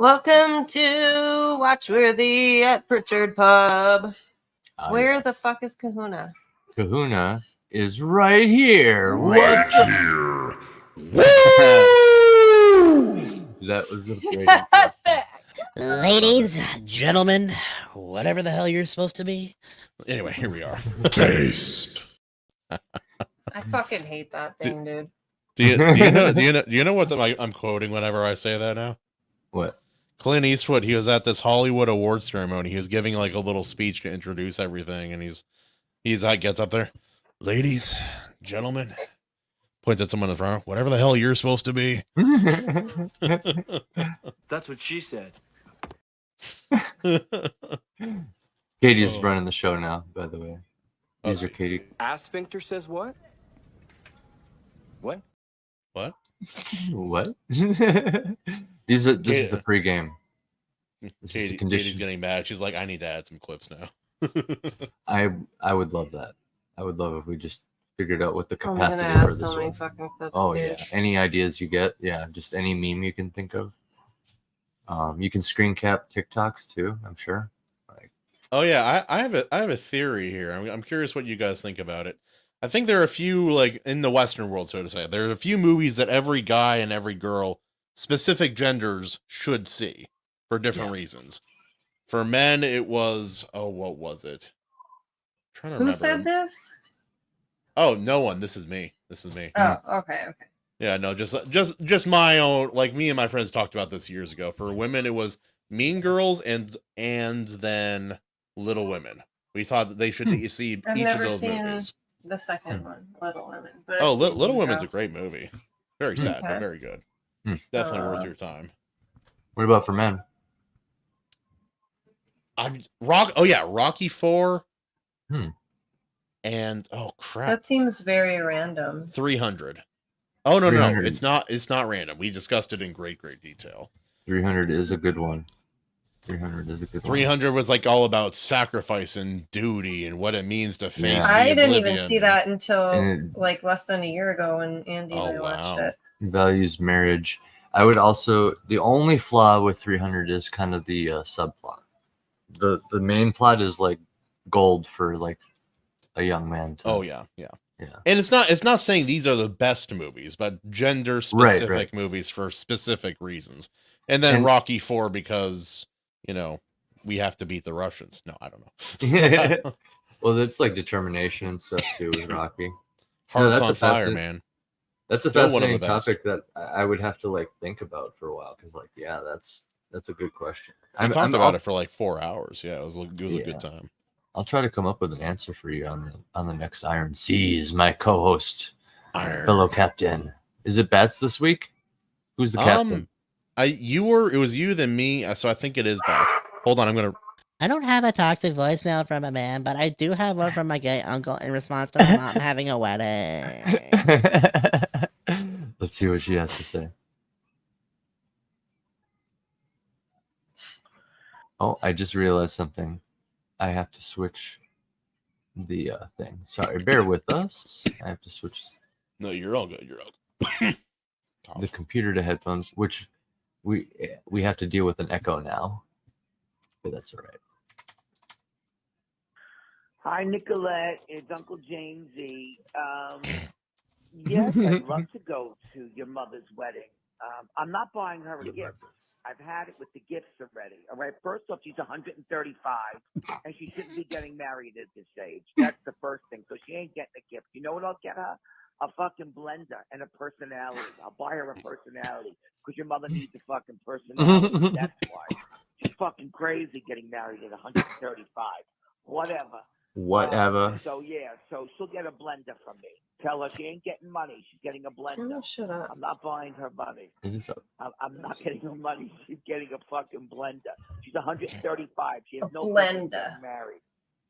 Welcome to Watchworthy at Pritchard Pub. Where the fuck is Kahuna? Kahuna is right here. Right What's up? here. That was a great impression. Ladies, gentlemen, whatever the hell you're supposed to be. Anyway, here we are. Taste. I fucking hate that thing, dude. Do you know what I'm quoting whenever I say that now? What? Clint Eastwood, he was at this Hollywood awards ceremony. He was giving like a little speech to introduce everything, and he's gets up there, ladies, gentlemen, points at someone in the front, whatever the hell you're supposed to be. That's what she said. Katie's running the show now, by the way. These are Katie. Ass sphincter says what? What? What? What? This is the pregame. Katie's getting mad. She's like, I need to add some clips now. I would love that. I would love if we just figured out what the I'm capacity gonna for add this so many was. fucking clips. Oh dude. yeah. Any ideas you get? Yeah, just any meme you can think of. You can screen cap TikToks too, I'm sure. Oh yeah, I have a theory here. I'm curious what you guys think about it. I think there are a few, like in the Western world, so to say, there are a few movies that every guy and every girl, specific genders, should see for different reasons. For men, it was what was it? I'm trying to remember. Who said this? Oh, no one. This is me. Oh, okay. Yeah, no, just my own. Like me and my friends talked about this years ago. For women, it was Mean Girls and then Little Women. We thought that they should see I've each of never those seen movies. the second one, Little Women. But Oh, I've seen Little Mean Women's a Girls. great movie. Very sad, but Okay. very good. Definitely worth your time. What about for men? Rocky 4. And crap. That seems very random. 300. Oh no, 300. it's not random. We discussed it in great detail. 300 is a good one. 300 is a good one. 300 was like all about sacrifice and duty and what it means to face. Yeah. the I didn't even oblivion. see that until And like less than a year ago when Andy and I watched it. Values marriage. I would also, the only flaw with 300 is kind of the subplot. The main plot is like gold for like a young man. Yeah. Yeah. And it's not saying these are the best movies, but gender specific movies for specific reasons. And then Rocky 4 because, we have to beat the Russians. No, I don't know. Well, that's like determination and stuff too with Rocky. Hearts that's on a fire, man. That's a Still one of fascinating the best. topic that I would have to like think about for a while because that's a good question. We talked about it for like 4 hours. Yeah, it was a good time. I'll try to come up with an answer for you on the next Iron Seas. My co-host, fellow captain. Is it Bats this week? Who's the captain? It was you then me, so I think it is Bats. Hold on, I don't have a toxic voicemail from a man, but I do have one from my gay uncle in response to my mom having a wedding. Let's see what she has to say. Oh, I just realized something. I have to switch the thing. Sorry, bear with us. I have to switch. No, you're all good. You're all good. The computer to headphones, which we have to deal with an echo now. But that's all right. Hi, Nicolette. It's Uncle Jamesy. Yes, I'd love to go to your mother's wedding. I'm not buying her a gift. I've had it with the gifts already. All right. First off, she's 135, and she shouldn't be getting married at this age. That's the first thing. So she ain't getting a gift. You know what I'll get her? A fucking blender and a personality. I'll buy her a personality because your mother needs a fucking personality. That's why. She's fucking crazy getting married at 135. Whatever. So she'll get a blender from me. Tell her she ain't getting money. She's getting a blender. Oh, shut up. I'm not buying her money. I'm not getting her money. She's getting a fucking blender. She's 135. She has no business getting married.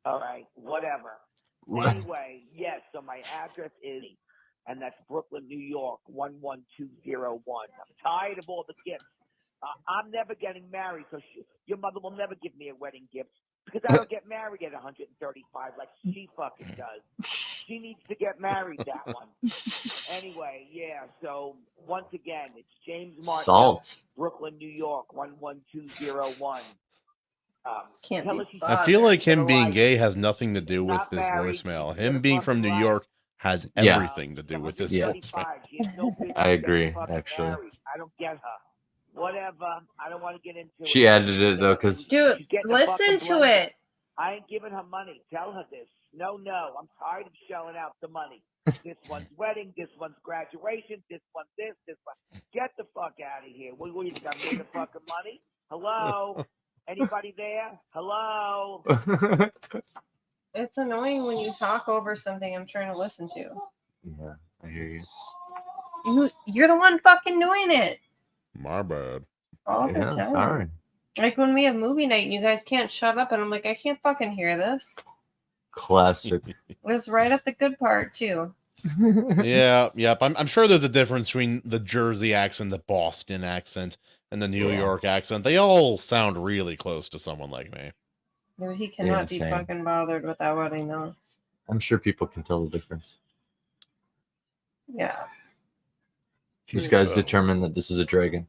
All right, whatever. Anyway, yes. So my address is, and that's Brooklyn, New York, 11201. I'm tired of all the gifts. I'm never getting married, so your mother will never give me a wedding gift because I don't get married at 135 like she fucking does. She needs to get married, that one. Anyway, yeah, so once again, it's James Martin. Salt. Brooklyn, New York, 11201. Can't tell be her she's I bothered. feel like him Gonna being like gay it. has nothing to do She's with not this married. voicemail. She's Him gonna being fucking from New like York has Yeah. everything to do with this Yeah. voicemail. She has no business I agree, getting fucking actually. married. I don't get her. Whatever. I don't want to get into it. She added it though, because Dude, She's getting a listen fucking to blender. it. I ain't giving her money. Tell her this. No. I'm tired of shelling out the money. This one's wedding. This one's graduation. This one this. This one. Get the fuck out of here. What you got me the fucking money? Hello? Anybody there? Hello? It's annoying when you talk over something I'm trying to listen to. yeah, I hear you. You're the one fucking doing it My bad. all the Yeah, time. sorry. Like when we have movie night and you guys can't shut up, and I'm like, I can't fucking hear this. Classic. It was right at the good part too. Yeah, yep. I'm sure there's a difference between the Jersey accent, the Boston accent, and the New Yeah. York accent. They all sound really close to someone like me. Dude, he cannot be same. fucking bothered with that wedding though. I'm sure people can tell the difference. Yeah. These guys So- determined that this is a dragon.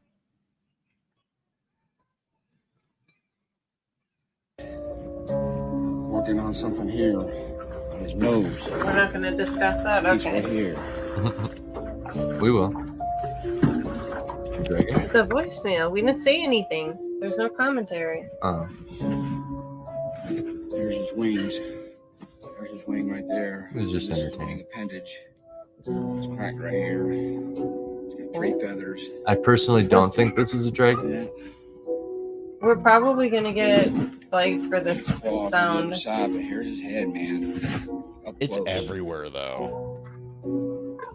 Working on something here on his nose. We're not going to discuss that. He's right Okay. here. We will. Dragon? The voicemail. We didn't say anything. There's no commentary. Oh. There's his wings. There's his wing right there. It was just This is entertaining. wing appendage. It's cracked right here. It's got 3 feathers. I personally don't think this is a dragon. That We're probably going to get flagged for this claws on the sound. other side, but here's his head, man. Up It's close. everywhere though.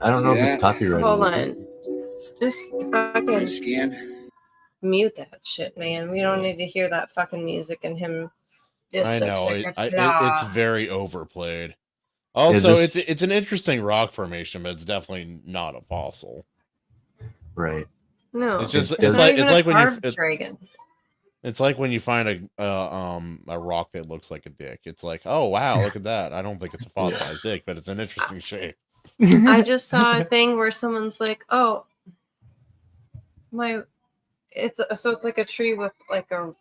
I don't know if See it's copyrighted. Hold on. Just His fucking skin. mute that shit, man. We don't need to hear that fucking music and him just I so know sick of it's blah. very overplayed. Also, this- it's an interesting rock formation, but it's definitely not a fossil. Right. No. It's just It's it's not like even it's a like when you carved dragon. it's like when you find a rock that looks like a dick. It's like, oh wow, look at that. I don't think it's a fossilized dick, but it's an interesting shape. I just saw a thing where someone's like, "Oh, it's like a tree with like a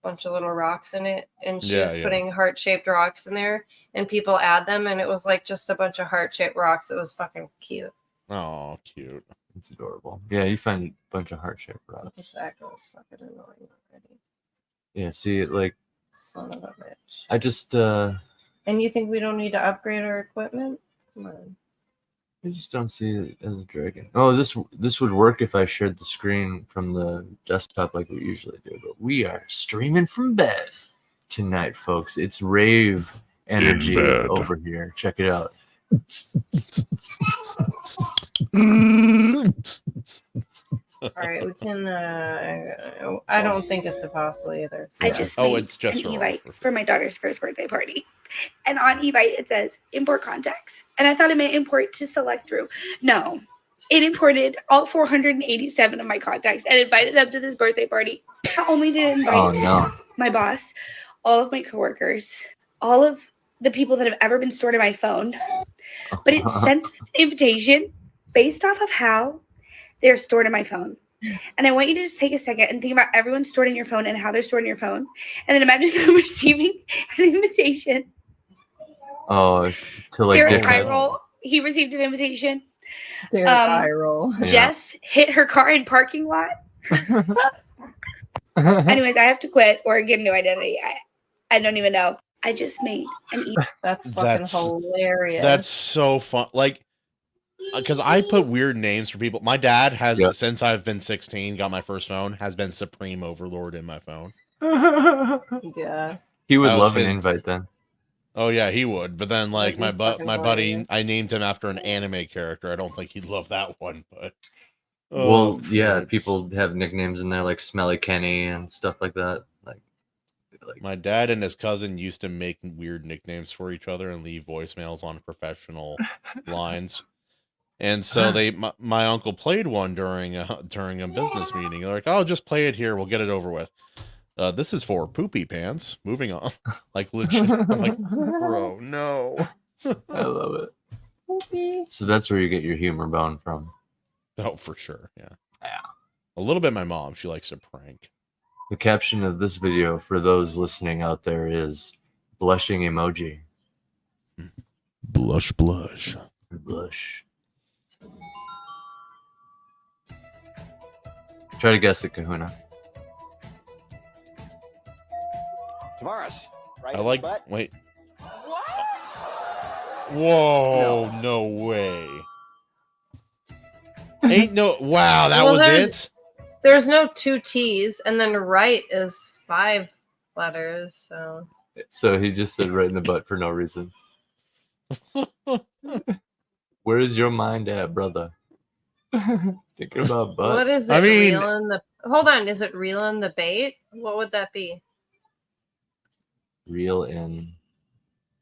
bunch of little rocks in it, and she Yeah, was yeah. putting heart-shaped rocks in there, and people add them, and it was like just a bunch of heart-shaped rocks. It was fucking cute. Oh, cute. It's adorable. Yeah, you find a bunch of heart-shaped rocks. This echo is fucking annoying already. Yeah, see, like, Son of a bitch. I just, And you think we don't need to upgrade our equipment? Come on. I just don't see it as a dragon. Oh, this would work if I shared the screen from the desktop like we usually do. But we are streaming from bed tonight, folks. It's rave energy bed. over here. Check it out. All right, we can. I don't think it's a fossil either. I Yeah. just Oh, made it's just an a rock. Evite for my daughter's first birthday party. And on Evite it says import contacts. And I thought it meant import to select through. No. It imported all 487 of my contacts and invited them to this birthday party. Not only did it invite Oh no. my boss, all of my coworkers, all of the people that have ever been stored in my phone, but it sent an invitation based off of how they're stored in my phone. And I want you to just take a second and think about everyone stored in your phone and how they're stored in your phone. And then imagine them receiving an invitation. Oh, to like Derek dickhead. Tyrell, he received an invitation. Derek eye roll. Yeah. Jess hit her car in parking lot. Anyways, I have to quit or get a new identity. I don't even know. I just made an That's fucking That's- hilarious. That's so fun. Like, because I put weird names for people. My dad has, Yeah. since I've been 16, got my first phone, has been Supreme Overlord in my phone. Yeah. He would That was love an his- invite then. Oh yeah, he would. But then, like That'd be fucking my buddy, hilarious. I named him after an anime character. I don't think he'd love that one, but Well, Oh, yeah, God. people have nicknames in there like Smelly Kenny and stuff like that. Like My dad and his cousin used to make weird nicknames for each other and leave voicemails on professional lines. And so my uncle played one during a business meeting. They're like, "Oh, just play it here. We'll get it over with." This is for poopy pants. Moving on. Like legit. I'm like, bro, no. I love it. So that's where you get your humor bone from. Oh, for sure. Yeah. A little bit my mom. She likes to prank. The caption of this video for those listening out there is blushing emoji. Blush, blush. Blush. Try to guess it, Kahuna. Tavares, right I in the like. butt. Wait. Whoa! No way. Ain't no. Wow, that Well, was there's- it. There's no 2 T's, and then right is 5 letters. So So he just said right in the butt for no reason. Where is your mind at, brother? Thinking about butt. what is it? I mean- Reeling the. Hold on, is it reeling the bait? What would that be? Reel in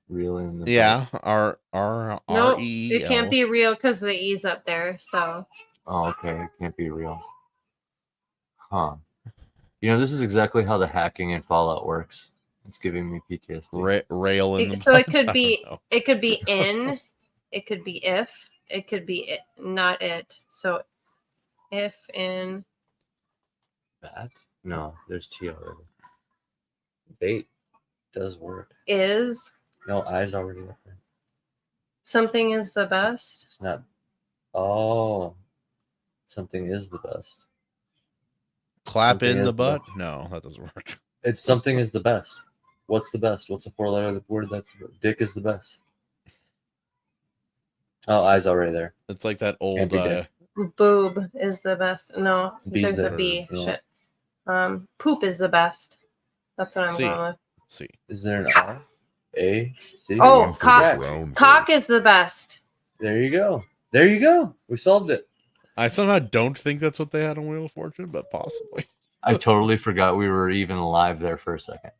the Yeah. butt. R No, E. it can't be real because the E's up there. So Oh, okay. It can't be real. Huh. You know, this is exactly how the hacking in Fallout works. It's giving me PTSD. Rail in the so it butts? I could don't be know. it could be in, it could be if, it could be it, not it. So if in Bat? No, there's T already. Bait does work. is No, I's already up there. something is the best. It's not. Oh. Something is the best. Clap Something in is the the butt? best. No, that doesn't work. It's something is the best. What's the best? What's a 4-letter word that's dick is the best? Oh, I's already there. It's like that old. be dick. Boob is the best. No, B's there's a it. B. Yeah. Shit. Poop is the best. That's what I'm C. going with. See. Is there an R? A? C? Oh, One for the cock. ground Cock is the best. There you go. There you go. We solved it. I somehow don't think that's what they had on Wheel of Fortune, but possibly. I totally forgot we were even live there for a second.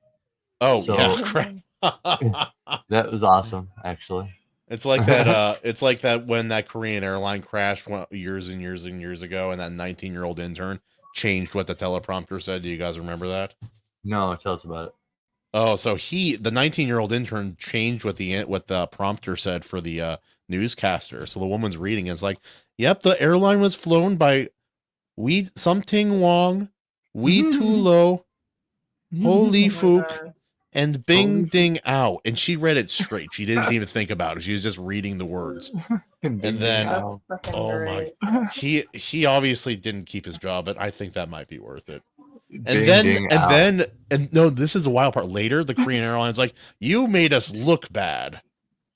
Oh So- yeah, crap. That was awesome, actually. It's like that. It's like that when that Korean airline crashed years and years and years ago, and that 19-year-old intern changed what the teleprompter said. Do you guys remember that? No, tell us about it. Oh, so the 19-year-old intern changed what the prompter said for the newscaster. So the woman's reading it, it's like, "Yep, the airline was flown by Wee something Wong, Wee Too Low, Holy Oh my Fook, God. and Bing Ding Ow." And she read it straight. She didn't even think about it. She was just reading the words. And then That's fucking oh great. my, he obviously didn't keep his job, but I think that might be worth it. And Bing, then ding, and ow. then and no, this is the wild part. Later, the Korean airline's like, "You made us look bad."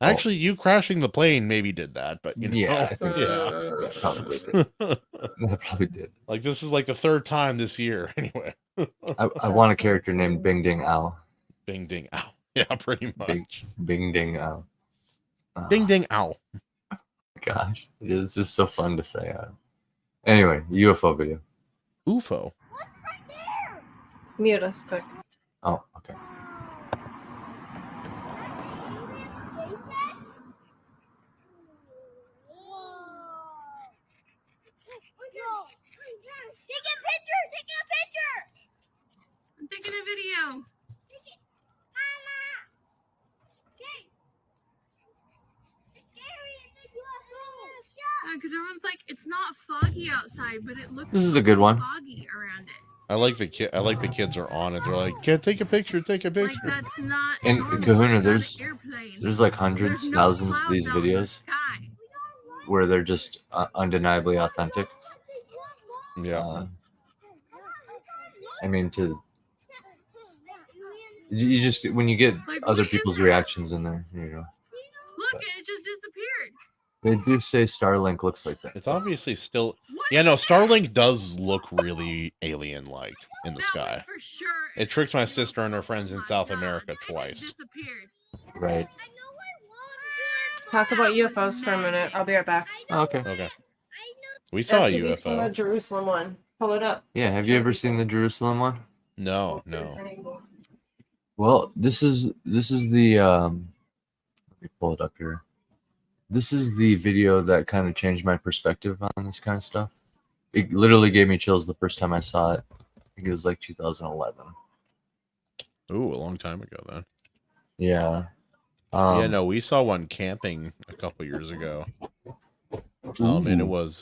Oh. Actually, you crashing the plane maybe did that, but you know, Yeah, I think yeah. probably did. That probably did. Like this is like the 3rd time this year. Anyway, I want a character named Bing Ding Ow. Bing Ding Ow. Yeah, pretty much. Bing Ding Ow. Oh, Bing Ding Ow. Gosh, it's just so fun to say. Anyway, UFO video. UFO. Mute us quick. Oh, okay. I'm taking a video. Because everyone's like, it's not foggy outside, but it looks This is a good one. foggy around it. I like the kid. I like the kids are on it. They're like, "Kid, take a picture. Take a Like picture." that's not. And normal. Kahuna, It's not an there's airplane. like hundreds, There's no thousands of clouds these out in the videos sky. where they're just undeniably authentic. Yeah. I mean, you just when you get Like, other what is people's that? reactions in there, you know, Look, it just disappeared. they do say Starlink looks like that. It's obviously still. What Yeah, no. is that? Starlink does look really alien-like in the That sky. was for sure. It tricked my sister and her friends in Oh my South God, America that just twice. disappeared. Right. Talk about UFOs for a minute. I'll be right back. Oh, okay. Okay. We saw a Have you seen the UFO. Jerusalem one? Pull it up. Yeah. Have you ever seen the Jerusalem one? No, no. Well, this is the let me pull it up here. This is the video that kind of changed my perspective on this kind of stuff. It literally gave me chills the first time I saw it. I think it was like 2011. Ooh, a long time ago then. Yeah. Yeah, no, we saw one camping a couple years ago. And it was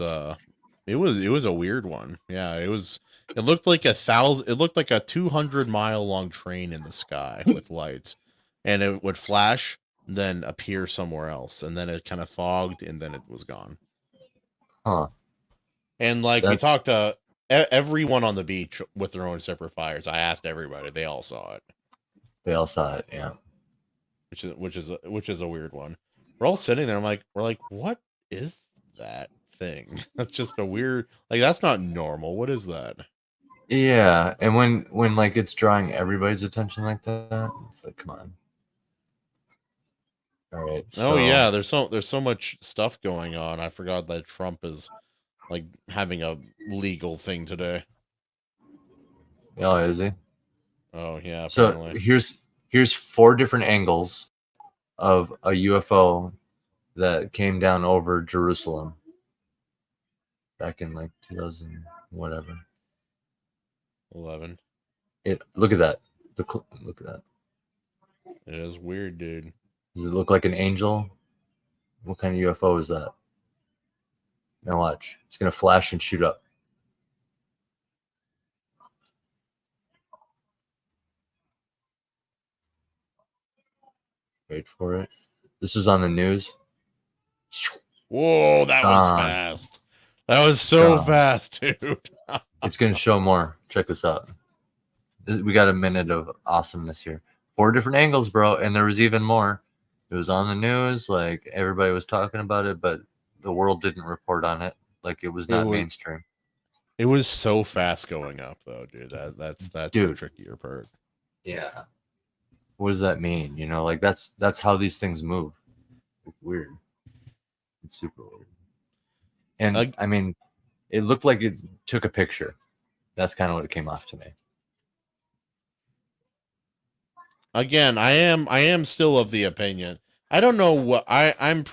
It was a weird one. Yeah, it was. It looked like a 200-mile long train in the sky with lights, and it would flash, then appear somewhere else, and then it kind of fogged, and then it was gone. Huh. And like we That's- talked to everyone on the beach with their own separate fires. I asked everybody; they all saw it, They all saw it. Yeah. which is a weird one. We're all sitting there. We're like, what is that thing? That's just a weird. Like that's not normal. What is that? Yeah, and when like it's drawing everybody's attention like that, it's like, come on. All right. Oh yeah, there's so much stuff going on. I forgot that Trump is like having a legal thing today. Oh, is he? Oh yeah, So apparently. here's 4 different angles of a UFO that came down over Jerusalem back in like 2000 whatever. 11. Look at that. Look at that. It is weird, dude. Does it look like an angel? What kind of UFO is that? Now watch. It's gonna flash and shoot up. Wait for it. This was on the news. Whoa, that was Gone. fast. That was so Gone. fast, dude. It's gonna show more. Check this out. We got a minute of awesomeness here. 4 different angles, bro, and there was even more. It was on the news, like everybody was talking about it, but the world didn't report on it. Like it was not mainstream. It was so fast going up, though, dude. That's the Dude. trickier part. Yeah. What does that mean? You know, like that's how these things move. It's weird. It's super weird. And I mean, it looked like it took a picture. That's kind of what it came off to me. Again, I am still of the opinion. I don't know what I'm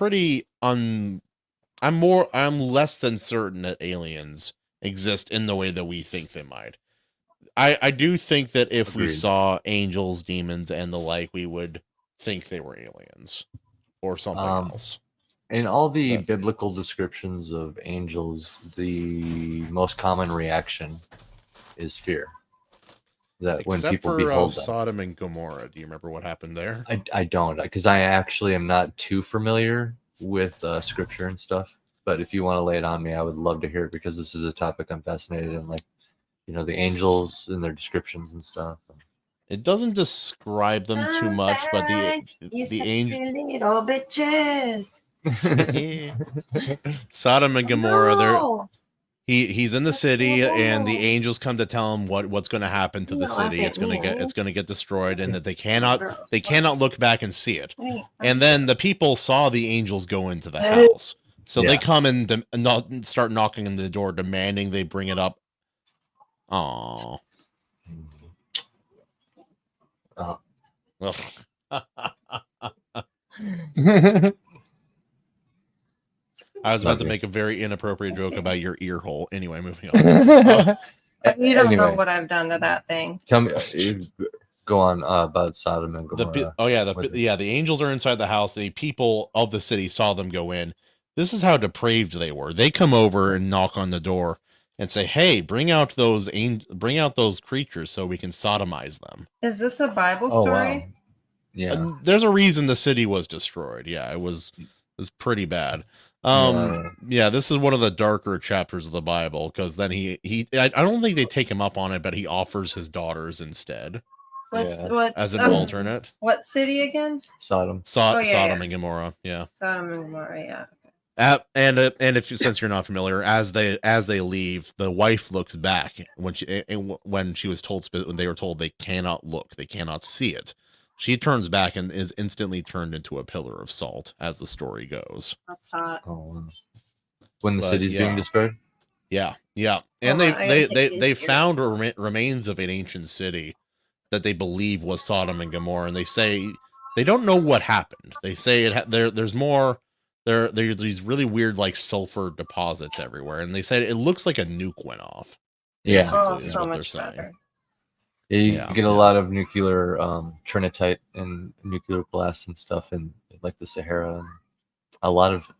less than certain that aliens exist in the way that we think they might. I do think that if we Agreed. saw angels, demons, and the like, we would think they were aliens or something else. In all the biblical descriptions of angels, the most common reaction is fear. That when Except people for behold them. Sodom and Gomorrah. Do you remember what happened there? I don't, because I actually am not too familiar with scripture and stuff. But if you want to lay it on me, I would love to hear it because this is a topic I'm fascinated in, like, you know, the angels and their descriptions and stuff. It doesn't describe them too much, but the angel little bitches. Sodom and Gomorrah, No. he's in the city, and the angels come to tell him what's going to happen to the city. It's going to get destroyed, and that they cannot look back and see it. And then the people saw the angels go into the house, so they come and start knocking on the door, demanding they bring it up. Aww. I was about to make a very inappropriate joke about your ear hole. Anyway, moving on. You don't know Anyway. what I've done to that thing. Tell me, go on about Sodom and Gomorrah. The angels are inside the house. The people of the city saw them go in. This is how depraved they were. They come over and knock on the door and say, "Hey, bring out those creatures so we can sodomize them." Is this a Bible Oh, story? wow. Yeah. And there's a reason the city was destroyed. Yeah, it was pretty bad. This is one of the darker chapters of the Bible, because then I don't think they take him up on it, but he offers his daughters instead What's as an alternate. What city again? Sodom. Sodom and Gomorrah. Yeah. Sodom and Gomorrah. Yeah. And if since you're not familiar, as they leave, the wife looks back when she was told, when they were told they cannot look, they cannot see it. She turns back and is instantly turned into a pillar of salt, as the story goes. That's hot. Oh, wow. When the city's being destroyed? Yeah, yeah. And Hold on, I gotta take they these found remains of an ancient city that they believe was Sodom and Gomorrah, and they say they don't know what happened. They say there's more. There's these really weird, like, sulfur deposits everywhere, and they said it looks like a nuke went off. Yeah. Oh, is so what they're much saying. better. You get a lot of nuclear trinitite and nuclear blasts and stuff in like the Sahara and a lot of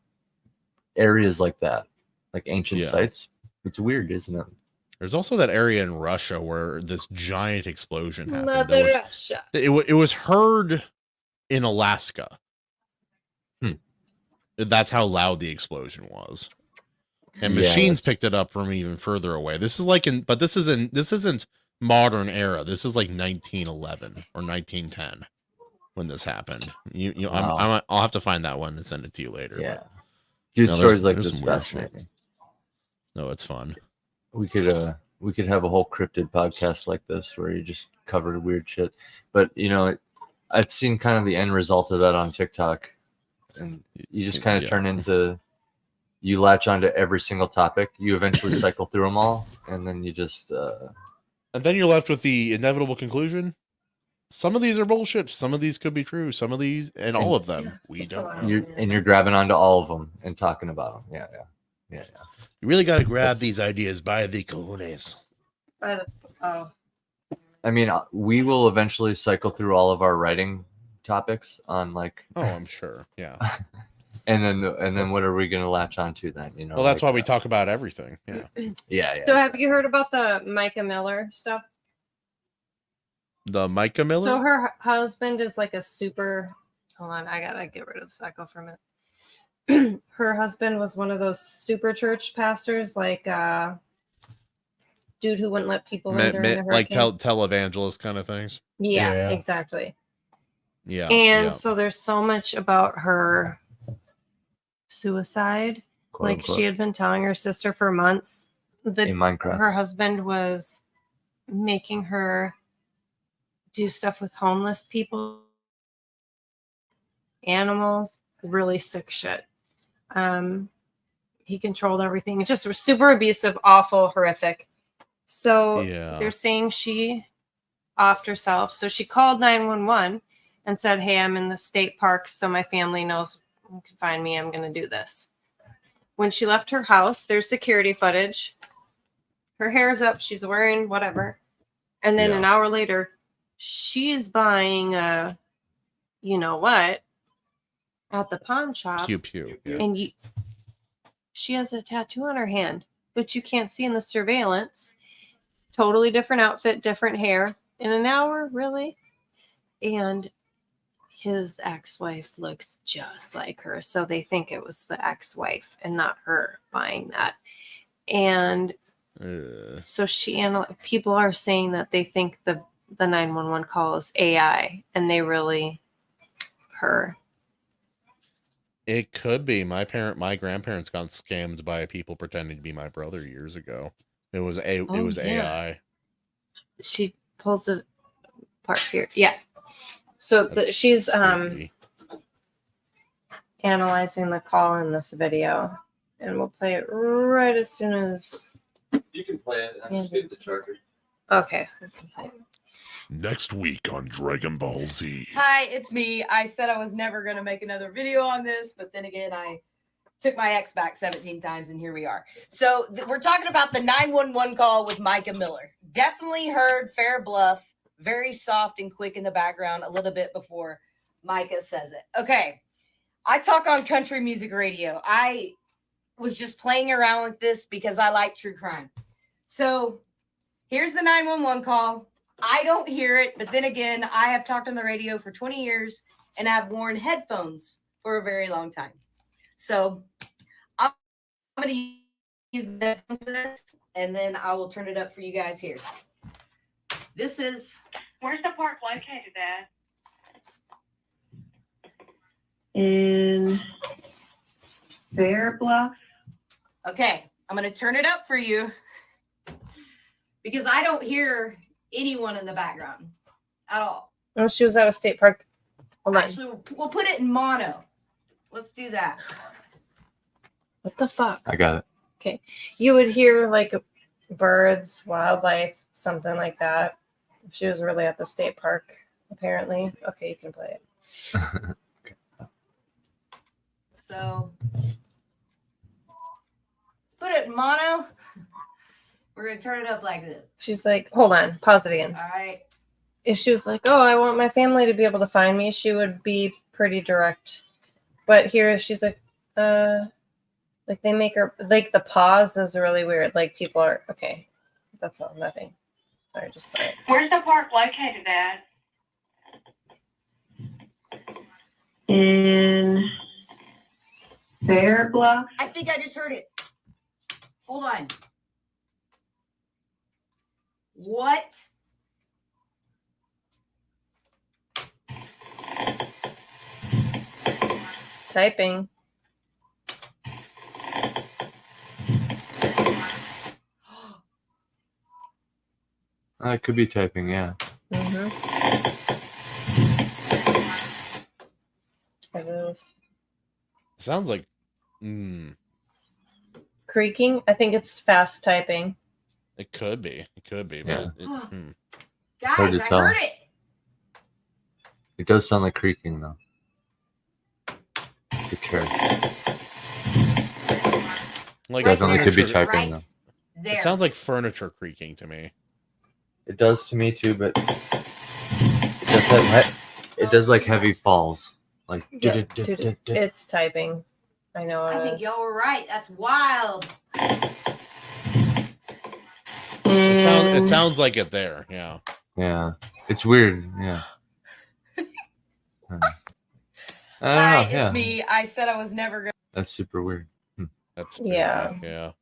areas like that, like ancient sites. It's weird, isn't it? There's also that area in Russia where this giant explosion happened. Mother Russia. It was heard in Alaska. That's how loud the explosion was. And machines picked it up from even further away. This is but this isn't modern era. This is like 1911 or 1910 when this happened. Wow. I'll have to find that one and send it to you later. Yeah. But, Dude, stories like there's this some weird fascinating. No, it's fun. We could have a whole cryptid podcast like this where you just cover weird shit. But I've seen kind of the end result of that on TikTok, and you just kind of turn into, you latch onto every single topic. You eventually cycle through them all, and then you just and then you're left with the inevitable conclusion. Some of these are bullshit. Some of these could be true. Some of these, and all of them, we don't know. You're grabbing onto all of them and talking about them. Yeah. You really got to grab these ideas by the cojones. I mean, we will eventually cycle through all of our writing topics on like. Oh, I'm sure. Yeah. and then what are we going to latch onto then? Well, that's why we talk about everything. Yeah. Yeah. So have you heard about the Micah Miller stuff? The Micah Miller? So her husband is like a super. Hold on, I gotta get rid of Psycho for a minute. Her husband was one of those super church pastors, like dude who wouldn't let people in during the hurricane. Like televangelist kind of things. Yeah, exactly. Yeah. And so there's so much about her suicide. Quote, like unquote. she had been telling her sister for months that In Minecraft. her husband was making her do stuff with homeless people, animals, really sick shit. He controlled everything. It just was super abusive, awful, horrific. So they're saying she offed herself. So she called 911 and said, "Hey, I'm in the state park, so my family knows you can find me. I'm going to do this." When she left her house, there's security footage. Her hair's up. She's wearing whatever. And then an hour later, she's buying a, you know what, at the pawn shop. Pew pew. Yeah. And she has a tattoo on her hand, but you can't see in the surveillance. Totally different outfit, different hair. In an hour, really? And his ex-wife looks just like her. So they think it was the ex-wife and not her buying that. And so people are saying that they think the 911 call is AI and they really her. It could be. My grandparents got scammed by people pretending to be my brother years ago. It was AI. She pulls it apart here. Yeah. So she's analyzing the call in this video, and we'll play it right as soon as you can play it. I'm just getting the charger. Okay. We can play it. Next week on Dragon Ball Z. Hi, it's me. I said I was never going to make another video on this, but then again, I took my ex back 17 times, and here we are. So we're talking about the 911 call with Micah Miller. Definitely heard fair bluff, very soft and quick in the background, a little bit before Micah says it. Okay, I talk on country music radio. I was just playing around with this because I like true crime. So here's the 911 call. I don't hear it, but then again, I have talked on the radio for 20 years and I've worn headphones for a very long time. So I'm going to use the headphones for this, and then I will turn it up for you guys here. This is... Where's the park located at? In Bear Bluff. Okay, I'm going to turn it up for you because I don't hear anyone in the background at all. Oh, she was at a state park. Hold on. Actually, we'll put it in mono. Let's do that. What the fuck? I got it. Okay. You would hear like birds, wildlife, something like that. If she was really at the state park, apparently. Okay, you can play it. Okay. So let's put it in mono. We're going to turn it up like this. She's like, hold on, pause it again. All right. If she was like, oh, I want my family to be able to find me, she would be pretty direct. But here she's like, Like they make her like the pause is really weird. Like people are okay. That's all. Nothing. Sorry, just quiet. Where's the park located at? In Bear Bluff. I think I just heard it. Hold on. What? Typing. It could be typing, yeah. Mm-hmm. It is. Sounds like Creaking. I think it's fast typing. it could be. It could be. Yeah. But Guys, Hard to I tell. heard it. It does sound like creaking though. The chair. like Definitely could be furniture- typing Right though. there. It sounds like furniture creaking to me. It does to me too, but it does like heavy falls. Like Yeah, dude, it's typing. I know. I think y'all were right. That's wild. It sounds like it there. Yeah. yeah. It's weird. Yeah. I don't Hi, know. it's Yeah. me. I said I was never gonna. That's super weird. That's Yeah. Yeah.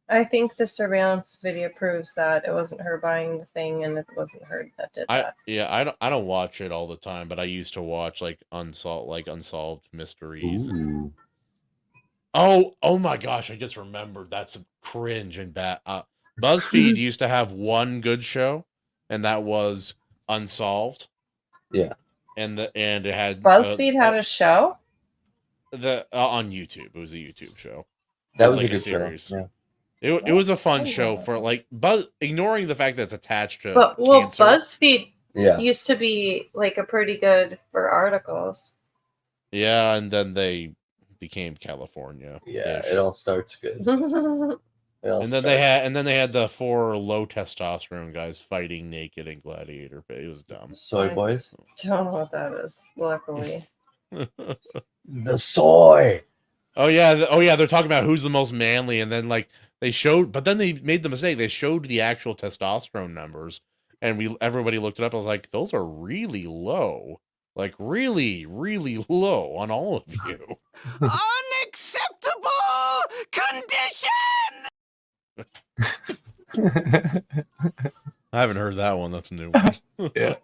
I think the surveillance video proves that it wasn't her buying the thing, and it wasn't her that did that. I don't watch it all the time, but I used to watch like unsolved mysteries. Ooh. Oh my gosh, I just remembered that's cringe and bad. BuzzFeed used to have one good show, and that was Unsolved. Yeah. And it had BuzzFeed had a show. On YouTube. It was a YouTube show. That It was like a good series. show. Yeah. It was a fun show for like ignoring the fact that it's attached to But cancer. BuzzFeed Yeah. used to be like a pretty good for articles. Yeah, and then they became California. Yeah. It all starts good. And then they had the 4 low testosterone guys fighting naked in Gladiator. It was dumb. Soy boys. Don't know what that is. Luckily, The soy. Oh yeah, they're talking about who's the most manly, and then like they showed, but then they made the mistake. They showed the actual testosterone numbers, and everybody looked it up. I was like, those are really low, like really, really low on all of you. Unacceptable condition! I haven't heard that one. That's a new one. Yeah.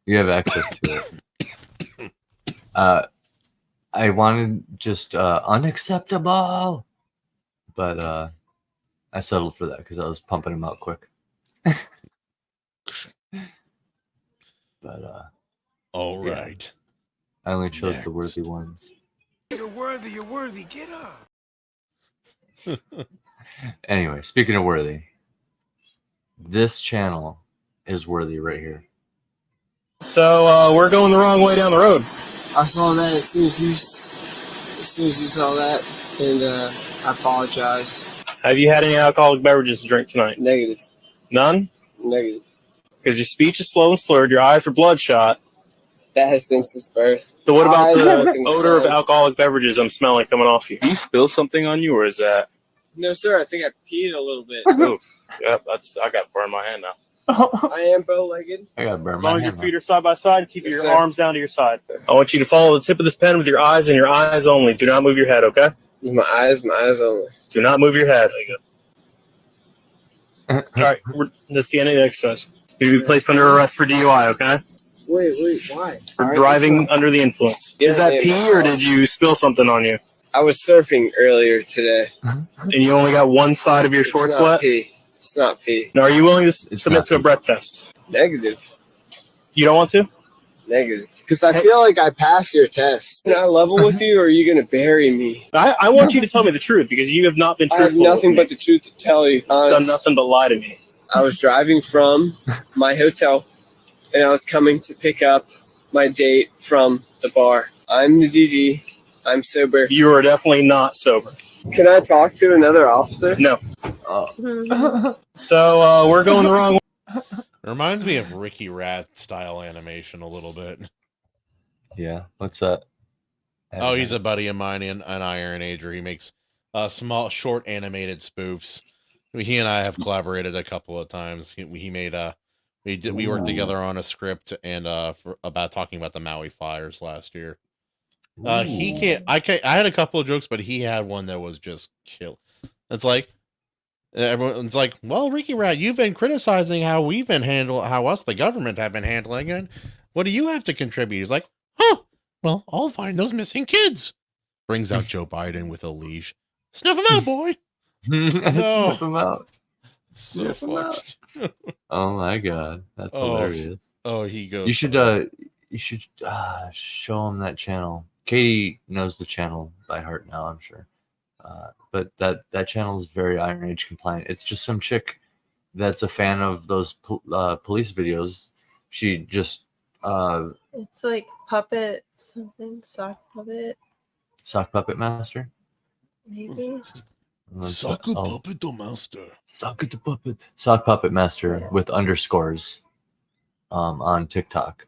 You have access to it. I wanted just unacceptable, but I settled for that because I was pumping him out quick. But all yeah. right. I only chose the Next. worthy ones. You're worthy, get up! Anyway, speaking of worthy, this channel is worthy right here. So we're going the wrong way down the road. I saw that as soon as you saw that, and I apologize. Have you had any alcoholic beverages to drink tonight? Negative. None? Negative. Because your speech is slow and slurred, your eyes are bloodshot. That has been since birth. So what about Eyes are the looking odor of sad. alcoholic beverages I'm smelling coming off you? Do you spill something on you, or is that? No, sir. I think I peed a little bit. Oof. Yep, I got burn in my hand now. I am bow-legged. I got burned. As long as your feet are side by side, keep Yes, your sir. arms down to your side. I want you to follow the tip of this pen with your eyes and your eyes only. Do not move your head, okay? My eyes only. Do not move your head. All right, that's the end of the exercise. You'll be placed under arrest for DUI, okay? Wait, why? For driving under the influence. Yeah, Is that yeah, pee yeah. or did you spill something on you? I was surfing earlier today. And you only got one side of your shorts It's not wet? pee. It's not pee. Now, are you willing to submit not to a pee. breath test? Negative. You don't want to? Negative. Because I feel like I passed your test. Can I level with you, or are you going to bury me? I want you to tell me the truth because you have not been I have truthful. nothing with but me. the truth to tell you. You've done nothing but lie to me. I was driving from my hotel, and I was coming to pick up my date from the bar. I'm the DD. I'm sober. You are definitely not sober. Can I talk to another officer? No. Oh. So we're going the wrong way. It reminds me of Ricky Rat style animation a little bit. Yeah. What's that? Oh, he's a buddy of mine and Iron Ager. He makes small, short animated spoofs. He and I have collaborated a couple of times. He made we worked together on a script and about talking about the Maui fires last year. He can't. I had a couple of jokes, but he had one that was just kill. It's like everyone's like, "Well, Ricky Rat, you've been criticizing how we've been how us the government have been handling it. What do you have to contribute?" He's like, "Huh? Well, I'll find those missing kids." Brings out Joe Biden with a leash. Snuff him out, boy. No. Snuff him out. So fucked. Oh my god, that's hilarious. Oh, he goes. You should show him that channel. Katie knows the channel by heart now, I'm sure. But that channel is very Iron Age compliant. It's just some chick that's a fan of those police videos. She just it's like puppet something, sock puppet, sock puppet master. maybe. Sock puppet master. Sock puppet master with underscores on TikTok.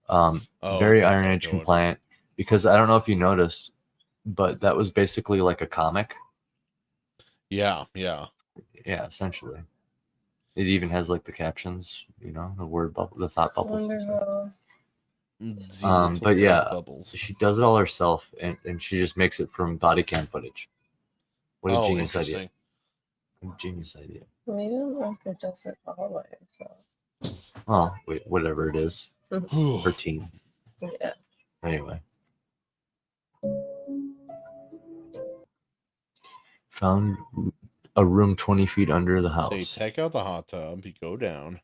Very Iron Age compliant, because I don't know if you noticed, but that was basically like a comic. Yeah. Essentially. It even has like the captions, the word bubble, the thought bubbles. But yeah, she does it all herself, and she just makes it from body cam footage. What a genius idea! Genius idea. We don't know if it does it all by itself. Oh, wait, whatever it is, her team. Yeah. Anyway, found a room 20 feet under the house. So you take out the hot tub, you go down.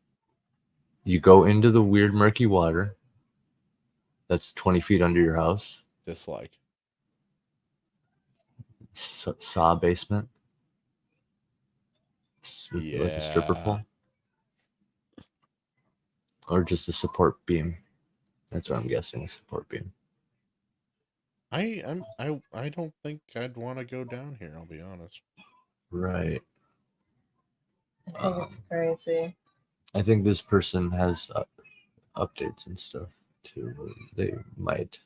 You go into the weird murky water that's 20 feet under your house. Dislike. Saw basement. Like a stripper pole. Or just a support beam. That's what I'm guessing, a support beam. I don't think I'd want to go down here, I'll be honest. Right. I think it's crazy. I think this person has updates and stuff too. They might.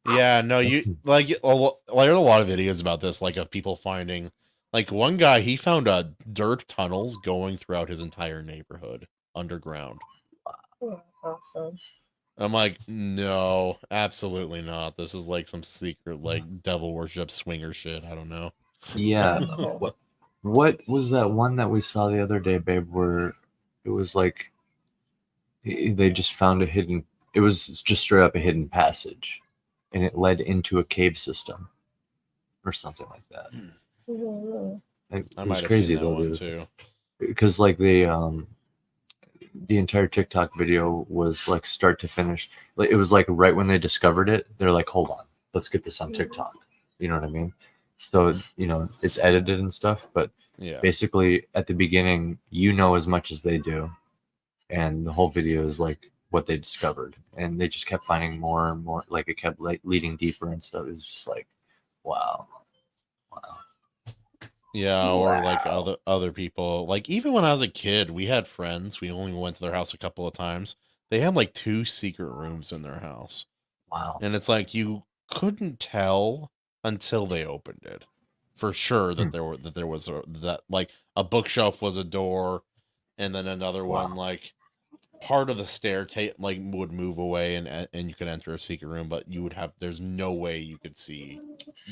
Yeah, no, you like there's a lot of videos about this, like of people finding, like one guy, he found dirt tunnels going throughout his entire neighborhood underground. Oh, awesome. I'm like, no, absolutely not. This is like some secret, like devil worship swinger shit. I don't know. Yeah. What was that one that we saw the other day, babe, where it was like they just found it was just straight up a hidden passage, and it led into a cave system or something like that. It was crazy though, too. Because like the entire TikTok video was like start to finish. Like it was like right when they discovered it, they're like, hold on, let's get this on TikTok. You know what I mean? So, it's edited and stuff, but basically at the beginning, as much as they do. And the whole video is like what they discovered. And they just kept finding more and more, like it kept like leading deeper and stuff. It was just like, wow. Yeah, or like other people. Like even when I was a kid, we had friends. We only went to their house a couple of times. They had like 2 secret rooms in their house. Wow. And it's like you couldn't tell until they opened it, for sure, that there was like a bookshelf was a door, and then another one, like part of the stair like would move away, and you could enter a secret room, but there's no way you could see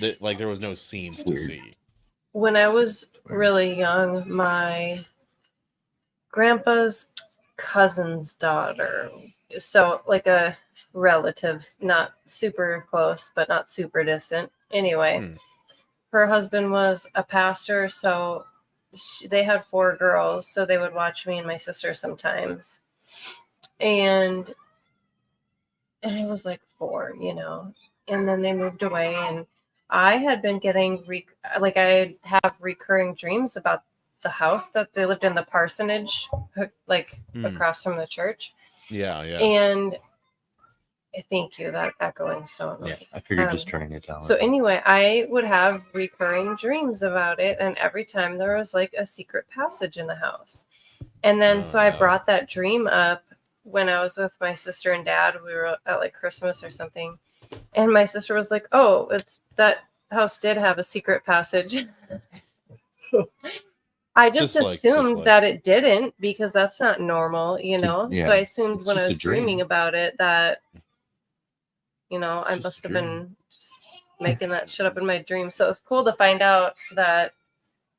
that, like there was no scenes to see. When I was really young, my grandpa's cousin's daughter, so like a relative's, not super close, but not super distant. Anyway, her husband was a pastor, so they had 4 girls, so they would watch me and my sister sometimes. And I was like 4, and then they moved away, and I had been getting I have recurring dreams about the house that they lived in, the parsonage, like across from the church. Yeah. And thank you. That echoing so annoying. Yeah, I figured just turning it down. So anyway, I would have recurring dreams about it, and every time there was like a secret passage in the house. And then so I brought that dream up when I was with my sister and dad. We were at like Christmas or something, And my sister was like, "Oh, it's that house did have a secret passage." I just assumed that it didn't because that's not normal, you know? Yeah, so I assumed it's when I just a was dreaming dream. about it that, you know, I just must a have dream. been just making that shit up in my dream. So it's cool to find out that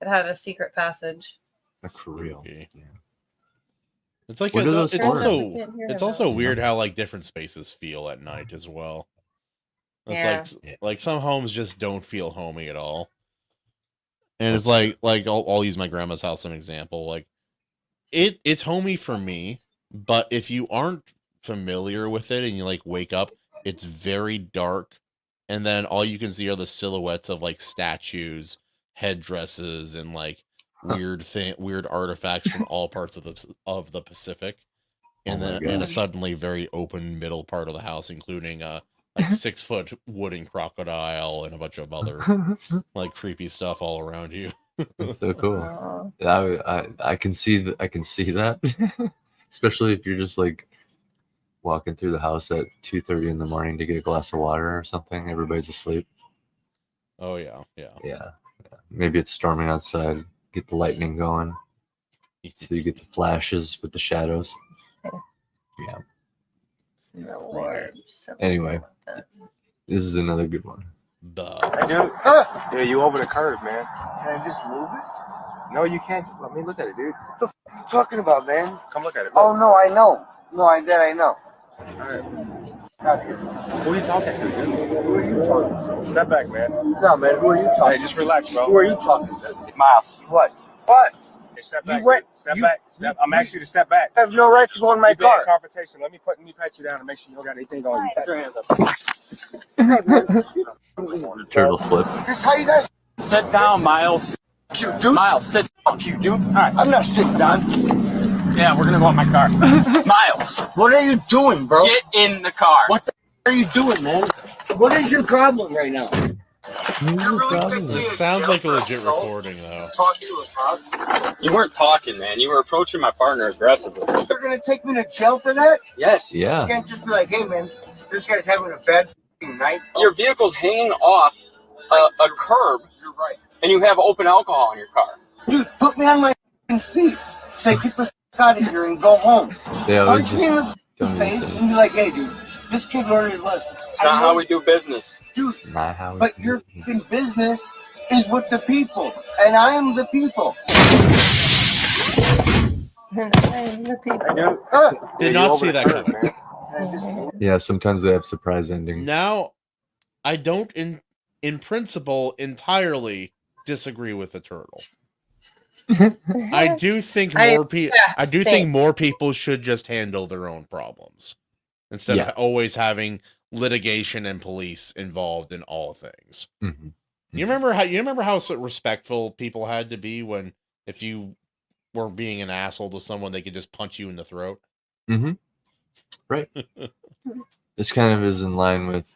it had a secret passage. That's for real. Yeah. It's like What are those it's for? also weird how like different spaces feel at night as well. It's like some homes just don't feel homey at all. And it's like I'll use my grandma's house as an example. Like it's homey for me, but if you aren't familiar with it and you like wake up, it's very dark, and then all you can see are the silhouettes of like statues, headdresses, and like weird artifacts from all parts of the Pacific, and Oh my then in a gosh. suddenly very open middle part of the house, including like 6-foot wooden crocodile and a bunch of other like creepy stuff all around you. That's so cool. I can see that. I can see that, especially if you're just like walking through the house at 2:30 in the morning to get a glass of water or something. Everybody's asleep. Oh yeah. Yeah. Maybe it's storming outside. Get the lightning going, so you get the flashes with the shadows. Yeah. Anyway, this is another good one. Hey, dude. Yeah, you over the curve, man. Can I just move it? No, you can't. Just let me look at it, dude. What the f are you talking about, man? Come look at it. Oh, no, I know. No, I know. All right. Who are you talking to, dude? Who are you talking to? Step back, man. No, man, who are you talking Hey, just relax, bro. Who are you talking to? Miles. What? What? Hey, step You back. went- dude. Step you- back. Step. I'm asking you to step back. I have no right to go in my You've been in car. confrontation. Let me pat you down and make sure you don't got anything on you. Put your hands up. Turtle flip. This is how you guys Sit down, Miles. cute, dude. Miles, sit. Fuck you, dude. All right. I'm not sitting down. Yeah, we're gonna go in my car. Miles, What are you doing, bro? get in the car. What the f are you doing, man? What is your problem right now? This sounds like a legit recording though. Talk to us, Bob. You weren't talking, man. You were approaching my partner aggressively. You're gonna take me to jail for that? Yes. Yeah. You can't just be like, hey, man, this guy's having a bad f***ing night. Your vehicle's hanging off a curb, You're right. and you have open alcohol in your car. Dude, put me on my f***ing feet. Say, get the f*** out of here and go home. They always Punch me in the just f***ing don't face even and be like, hey, dude, this kid learned his lesson. It's not how we do business. Dude, not how. but your f***ing business is with the people, and I am the people. Did not see that coming. Yeah, sometimes they have surprise endings. Now, I don't in principle entirely disagree with the turtle. I do think more people. I do think more people should just handle their own problems instead of always having litigation and police involved in all things. Mm-hmm. You remember how respectful people had to be when if you were being an asshole to someone, they could just punch you in the throat. Mm-hmm. Right. This kind of is in line with.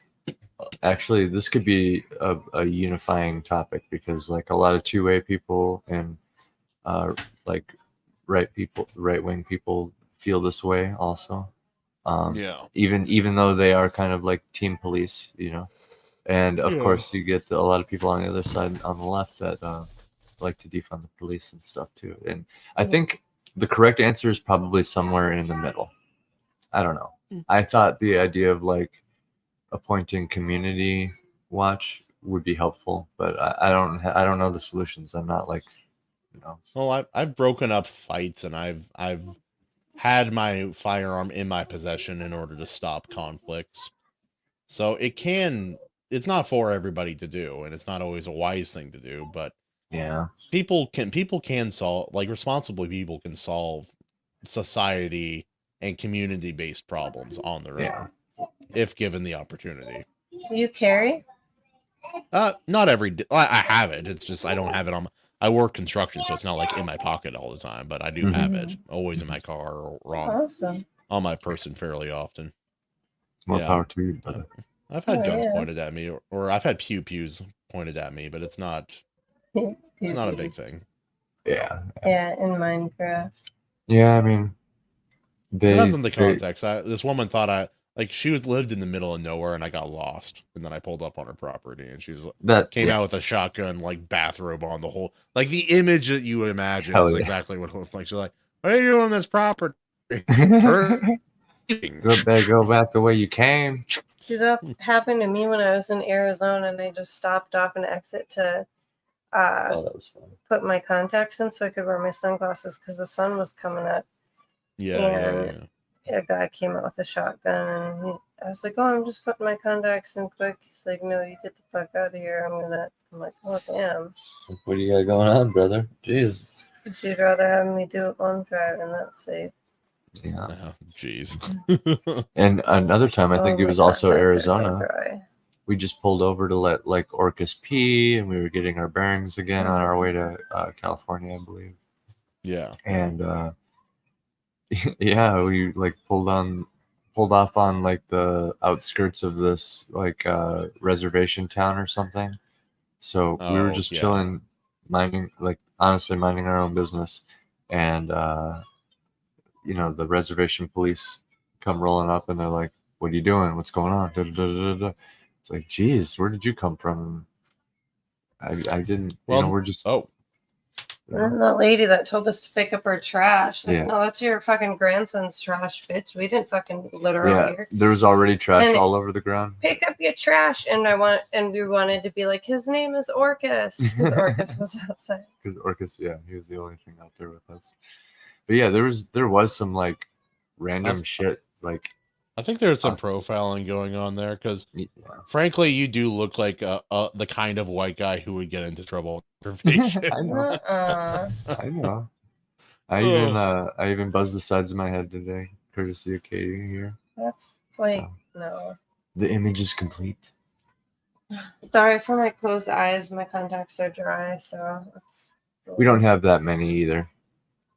Actually, this could be a unifying topic because, like, a lot of two-way people and like right-wing people feel this way also. Even though they are kind of like team police, you know. And of course, you get a lot of people on the other side, on the left, that like to defund the police and stuff too. And I think the correct answer is probably somewhere in the middle. I don't know. I thought the idea of like appointing community watch would be helpful, but I don't know the solutions. I'm not like, you know. Well, I've broken up fights and I've had my firearm in my possession in order to stop conflicts. So it's not for everybody to do, and it's not always a wise thing to do, but yeah, people can solve, like, responsible people can solve society and community based problems on their own if given the opportunity. You carry? Not every day. I have it. It's just I don't have it on. I work construction, so it's not like in my pocket all the time. But I do have it always in my car or on my person fairly often. More power to you, brother. I've had guns pointed at me, or I've had pews pointed at me, but it's not a big thing. Yeah. Yeah, in Minecraft. Yeah, I mean, depends on the context. This woman thought Like she lived in the middle of nowhere, and I got lost, and then I pulled up on her property, and she's came out with a shotgun, like bathrobe on, the whole, like the image that you imagine Hell is yeah. exactly what it looked like. She's like, "What are you doing on this property?" Go back the way you came. Dude, that happened to me when I was in Arizona, and I just stopped off an exit to that was fun. put my contacts in so I could wear my sunglasses because the sun was coming up. Yeah. A guy came out with a shotgun, and I was like, "Oh, I'm just putting my contacts in quick." He's like, "No, you get the fuck out of here. I'm like, "Oh, damn." What do you got going on, brother? Jeez. You'd rather have me do it while I'm driving. That's safe. Yeah. Oh, jeez. And another time, I think Oh it my was also God, Arizona. dry. We just pulled over to let like Orcus pee, and we were getting our bearings again on our way to California, I believe. Yeah. And yeah, we like pulled off on like the outskirts of this like reservation town or something. So we were just chilling, honestly minding our own business, and you know, the reservation police come rolling up, and they're like, "What are you doing? What's going on?" Da, da, da, da, da. It's like, geez, where did you come from? I didn't. Well, you know, we're just And the lady that told us to pick up our trash, like, Yeah. "No, that's your fucking grandson's trash, bitch. We didn't fucking litter out yeah. here. There was already trash And all over the ground. Pick up your trash." And we wanted to be like, "His name is Orcus," because Orcus was outside. Because Orcus, yeah, he was the only thing out there with us. But yeah, there was some like random shit. Like, I think there's some profiling going on there because, frankly, you do look like the kind of white guy who would get into trouble with information. I know. I know. I even buzzed the sides of my head today, courtesy of Katie here. That's like, no. The image is complete. Sorry for my closed eyes. My contacts are dry, so it's. We don't have that many either,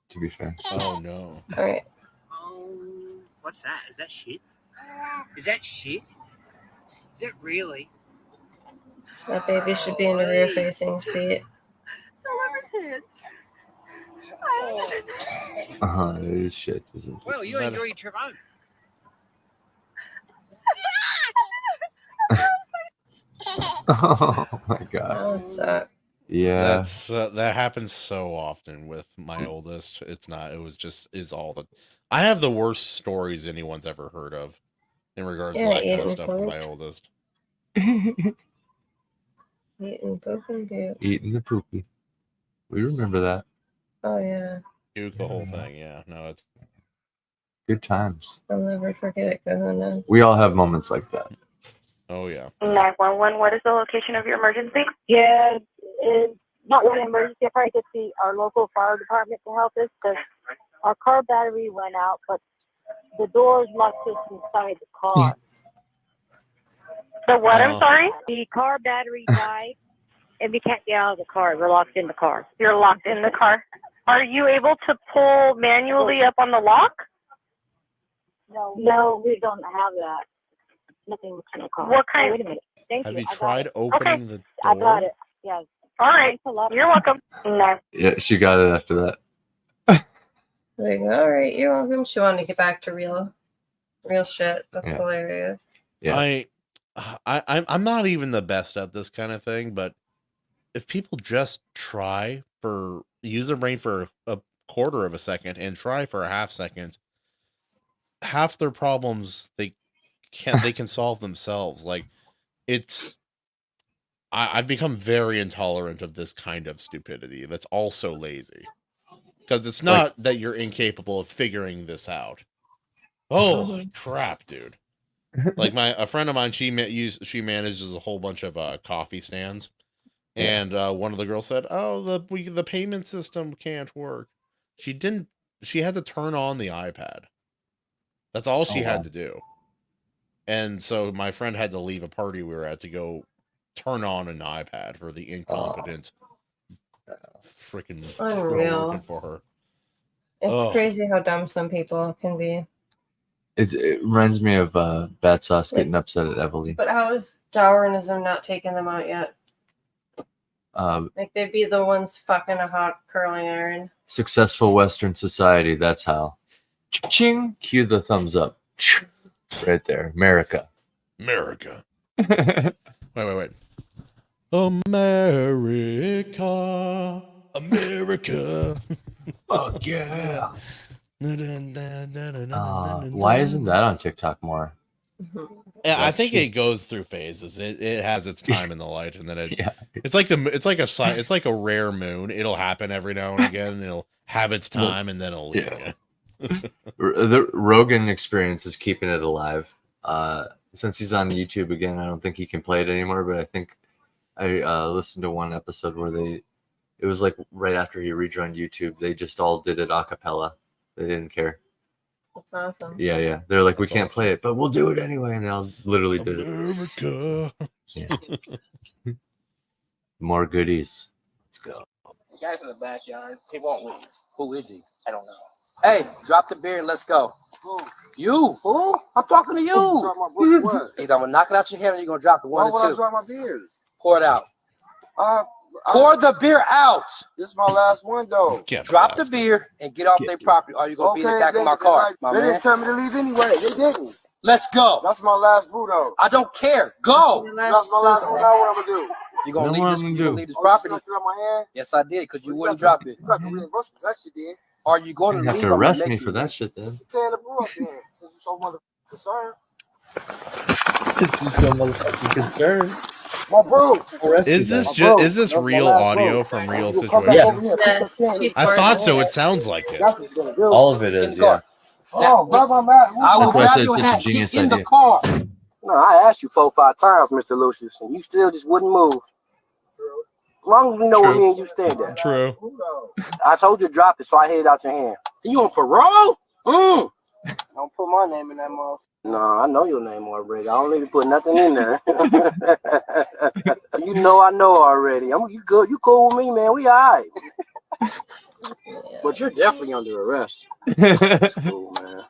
to be fair. Oh no. All right. What's that? Is that shit? Is that shit? Is it really? That baby should be in the rear facing seat. It is shit, isn't it? Well, you enjoy your trip home. Oh my god. That would suck. Yeah. That's that happens so often with my oldest. Is all the. I have the worst stories anyone's ever heard of in regards to that kind of stuff with my oldest. Eating poop and poop. Eating the poopy. We remember that. Oh yeah. Puke the whole thing. Yeah. No, it's good times. I'll never forget it, Kahuna. We all have moments like that. Oh yeah. 911. What is the location of your emergency? Yeah, it's not really an emergency. I probably get our local fire department to help us because our car battery went out, but the doors locked us inside the car. The what? I'm sorry? The car battery died, and we can't get out of the car. We're locked in the car. You're locked in the car. Are you able to pull manually up on the lock? No, we don't have that. Nothing in the car. What kind? Oh, wait a minute. Thank Have you. you I got tried it. opening the door? I got it. Yes. All right. You're welcome. No. Yeah, she got it after that. Like, all right, you're welcome. She wanted to get back to real shit. That's Yeah. hilarious. Yeah. I'm not even the best at this kind of thing, but if people just use their brain for a quarter of a second and try for a half second, half their problems they can solve themselves. Like I've become very intolerant of this kind of stupidity that's also lazy. Because it's not that you're incapable of figuring this out. Oh crap, dude! Like a friend of mine, she manages a whole bunch of coffee stands, and one of the girls said, "Oh, the payment system can't work." She didn't. She had to turn on the iPad. That's all she had to do. And so my friend had to leave a party we were at to go turn on an iPad for the incompetent freaking Unreal. working for her. It's crazy how dumb some people can be. It reminds me of Bat Sauce getting upset at Evelyn. But how is Darwinism not taking them out yet? Like they'd be the ones fucking a hot curling iron. Successful Western society, that's how. Ching! Cue the thumbs up. Right there. America. America. Wait. America. America. Fuck yeah. Why isn't that on TikTok more? Yeah, I think it goes through phases. It has its time in the light, and then it's like a rare moon. It'll happen every now and again. And it'll have its time, and then it'll leave. Yeah. The Rogan Experience is keeping it alive. Since he's on YouTube again, I don't think he can play it anymore. But I think I listened to one episode where it was like right after he rejoined YouTube, they just all did it a cappella. They didn't care. That's awesome. Yeah. They're like, we can't play it, but we'll do it anyway. And they'll literally do America. it. Yeah. More goodies. Let's go. The guy's in the backyard. He won't leave. Who is he? I don't know. Hey, drop the beer and let's go. Who? You, fool. I'm talking to you. Drop my beer, what? Either I'm going to knock it out your hand or you're going to drop it. Why One would or I two. drop my beer? Pour it out. Pour the beer out. This is my last one, though. Drop the beer and get off their property, or you're going to be in the back of my car. They didn't tell me to leave anyway. They didn't. Let's go. That's my last brew, though. I don't care. Go. That's my last brew. Now what I'm going to do? You're going to leave this Oh, property. you out my hand? Yes, I did, because you wouldn't drop it. You got to reimburse me for that shit, then. Are you going You to have leave? to I'm gonna arrest make me you for that leave. shit then. You paying the brew up, then, since you're so motherfucking concerned. It's just so motherfucking concerned. My brew. Is this real audio from real situations? Yes, I thought so. It sounds like it. All of it is, yeah. Oh, grab my mat. I will That's why I grab said your it's hat. a genius Get in the idea. car. No, I asked you 4 or 5 times, Mr. Lucius, and you still just wouldn't move. As long as we know where me and you stand at. True. I told you to drop it, so I hid it out your hand. You on parole? Don't put my name in that motherfucker. No, I know your name already. I don't need to put nothing in there. You know I know already. You good? You cool with me, man? We all right. But you're definitely under arrest. Fool, man.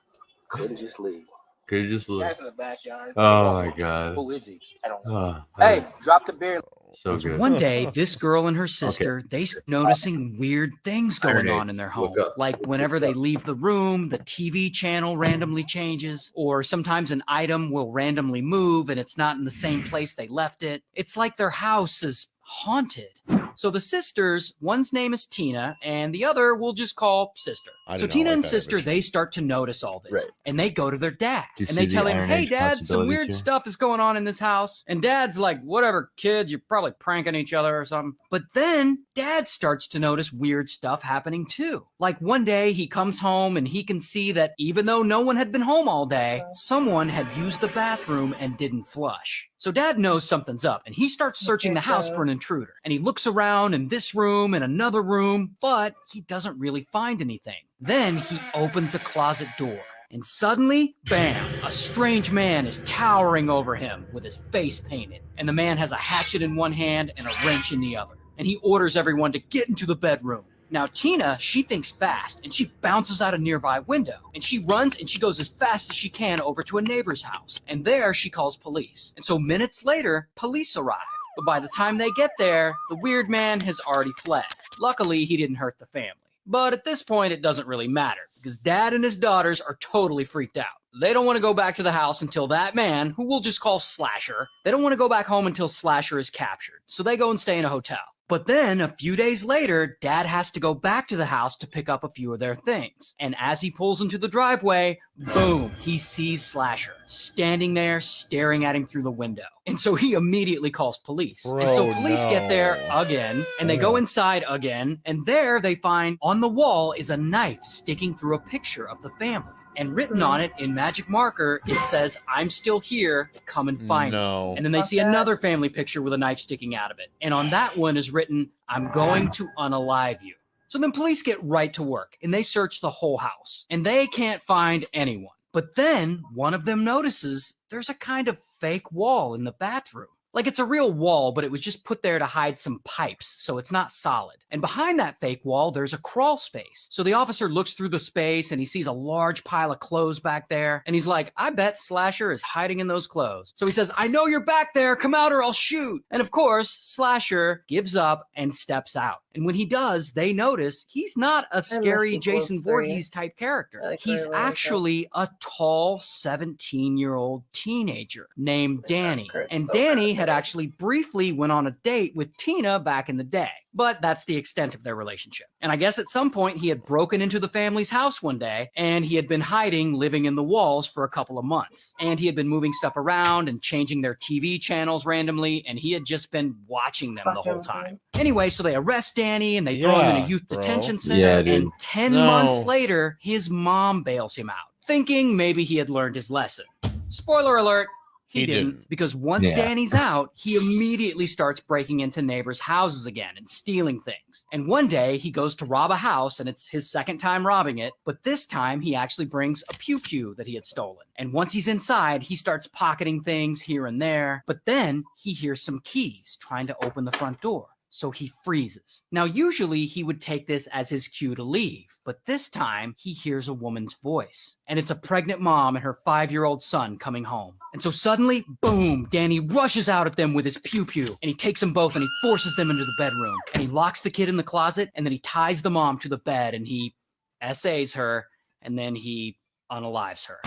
Couldn't just leave. Could you just look? Guy's in the backyard. Oh my god. Who is he? I don't know. Oh, Hey, drop the beer. so good. One day, this girl and her sister, they start noticing weird things going on in their home. Like whenever they leave the room, the TV channel randomly changes, or sometimes an item will randomly move and it's not in the same place they left it. It's like their house is haunted. So the sisters, one's name is Tina, and the other we'll just call Sister. So Tina and Sister, they start to notice all this, and they go to their dad, Do you and they see tell the him, Iron "Hey, Age Dad, some possibilities weird here?" stuff is going on in this house." And Dad's like, "Whatever, kids, you're probably pranking each other or something." But then Dad starts to notice weird stuff happening too. Like one day he comes home and he can see that even though no one had been home all day, someone had used the bathroom and didn't flush. So Dad knows something's up, and he starts searching the house for an intruder. And he looks around in this room and another room, but he doesn't really find anything. Then he opens a closet door, and suddenly, bam, a strange man is towering over him with his face painted. And the man has a hatchet in one hand and a wrench in the other. And he orders everyone to get into the bedroom. Now, Tina, she thinks fast, and she bounces out a nearby window, and she runs and she goes as fast as she can over to a neighbor's house, and there she calls police. And so minutes later, police arrive. But by the time they get there, the weird man has already fled. Luckily, he didn't hurt the family. But at this point, it doesn't really matter, because Dad and his daughters are totally freaked out. They don't want to go back to the house until that man, who we'll just call Slasher, they don't want to go back home until Slasher is captured. So they go and stay in a hotel. But then, a few days later, Dad has to go back to the house to pick up a few of their things. And as he pulls into the driveway, boom, he sees Slasher standing there staring at him through the window. And so he immediately calls police. And so police get there again, and they go inside again, and there they find on the wall is a knife sticking through a picture of the family. And written on it in magic marker, it says, "I'm still here, come and find me." And then they see another family picture with a knife sticking out of it. And on that one is written, "I'm going to unalive you." So then police get right to work, and they search the whole house. And they can't find anyone. But then one of them notices there's a kind of fake wall in the bathroom. Like it's a real wall, but it was just put there to hide some pipes, so it's not solid. And behind that fake wall, there's a crawl space. So the officer looks through the space and he sees a large pile of clothes back there. And he's like, I bet Slasher is hiding in those clothes. So he says, I know you're back there. Come out or I'll shoot. And of course, Slasher gives up and steps out. And when he does, they notice he's not a scary Jason Voorhees type character. He's actually a tall 17-year-old teenager named Danny. And Danny had actually briefly went on a date with Tina back in the day. But that's the extent of their relationship. And I guess at some point he had broken into the family's house one day and he had been hiding, living in the walls for a couple of months. And he had been moving stuff around and changing their TV channels randomly. And he had just been watching them the whole time. Anyway, so they arrest Danny and they throw him in a youth detention center. Yeah, dude. And 10 months later, his mom bails him out, thinking maybe he had learned his lesson. Spoiler alert. He didn't, because once Danny's out, he immediately starts breaking into neighbors' houses again and stealing things. And one day he goes to rob a house and it's his second time robbing it, but this time he actually brings a pew-pew that he had stolen. And once he's inside, he starts pocketing things here and there, but then he hears some keys trying to open the front door. So he freezes. Now, usually he would take this as his cue to leave, but this time he hears a woman's voice. And it's a pregnant mom and her 5-year-old son coming home. And so suddenly, boom, Danny rushes out at them with his pew-pew, and he takes them both and he forces them into the bedroom. And he locks the kid in the closet, and then he ties the mom to the bed, and he essays her, and then he unalives her.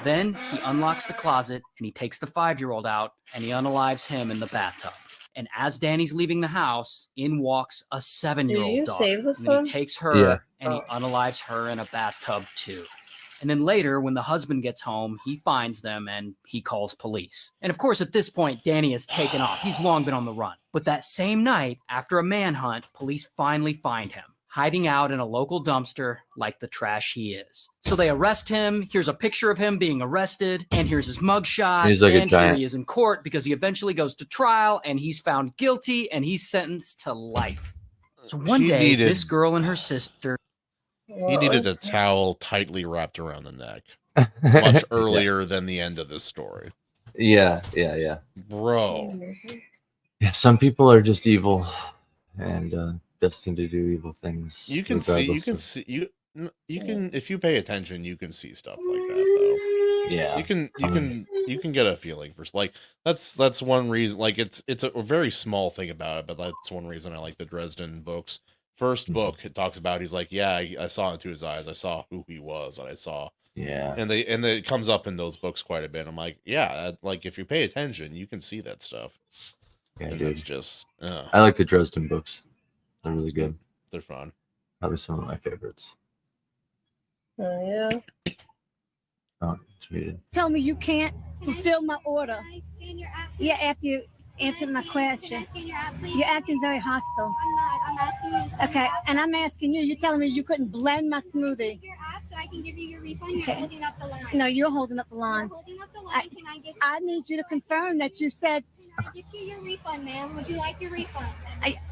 Then he unlocks the closet, and he takes the 5-year-old out, and he unalives him in the bathtub. And as Danny's leaving the house, in walks a 7-year-old daughter. Save this and one? he takes her and he unalives her in a bathtub too. And then later, when the husband gets home, he finds them and he calls police. And of course, at this point, Danny has taken off. He's long been on the run. But that same night, after a manhunt, police finally find him, hiding out in a local dumpster like the trash he is. So they arrest him. Here's a picture of him being arrested. And here's his mugshot. He's like a and here giant. he is in court because he eventually goes to trial and he's found guilty and he's sentenced to life. So one He day, needed- this girl and her sister... He needed a towel tightly wrapped around the neck much earlier than the end of this story. Yeah. Bro. Yeah, some people are just evil and destined to do evil things. You can if you pay attention, you can see stuff like that though. Yeah. You can get a feeling for like that's one reason, like it's a very small thing about it, but that's one reason I like the Dresden books. First book, it talks about, he's like, yeah, I saw into his eyes, I saw who he was, and I saw, and it comes up in those books quite a bit. I'm like, yeah, like if you pay attention, you can see that stuff. Yeah, and dude. it's just, I like the Dresden books. They're really good. They're fun. Probably some of my favorites. Oh, yeah. Oh, it's muted. Tell me you can't fulfill my order. Yeah, after you answer my question. You're acting very hostile. I'm asking you. Okay, and I'm asking you. You're telling me you couldn't blend my smoothie. Your app so I can give you your refund. Okay. You're holding up the line. No, you're holding up the line. You're holding up the line. Can I get? I need you to confirm that you said. Can I get you your refund, ma'am? Would you like your refund?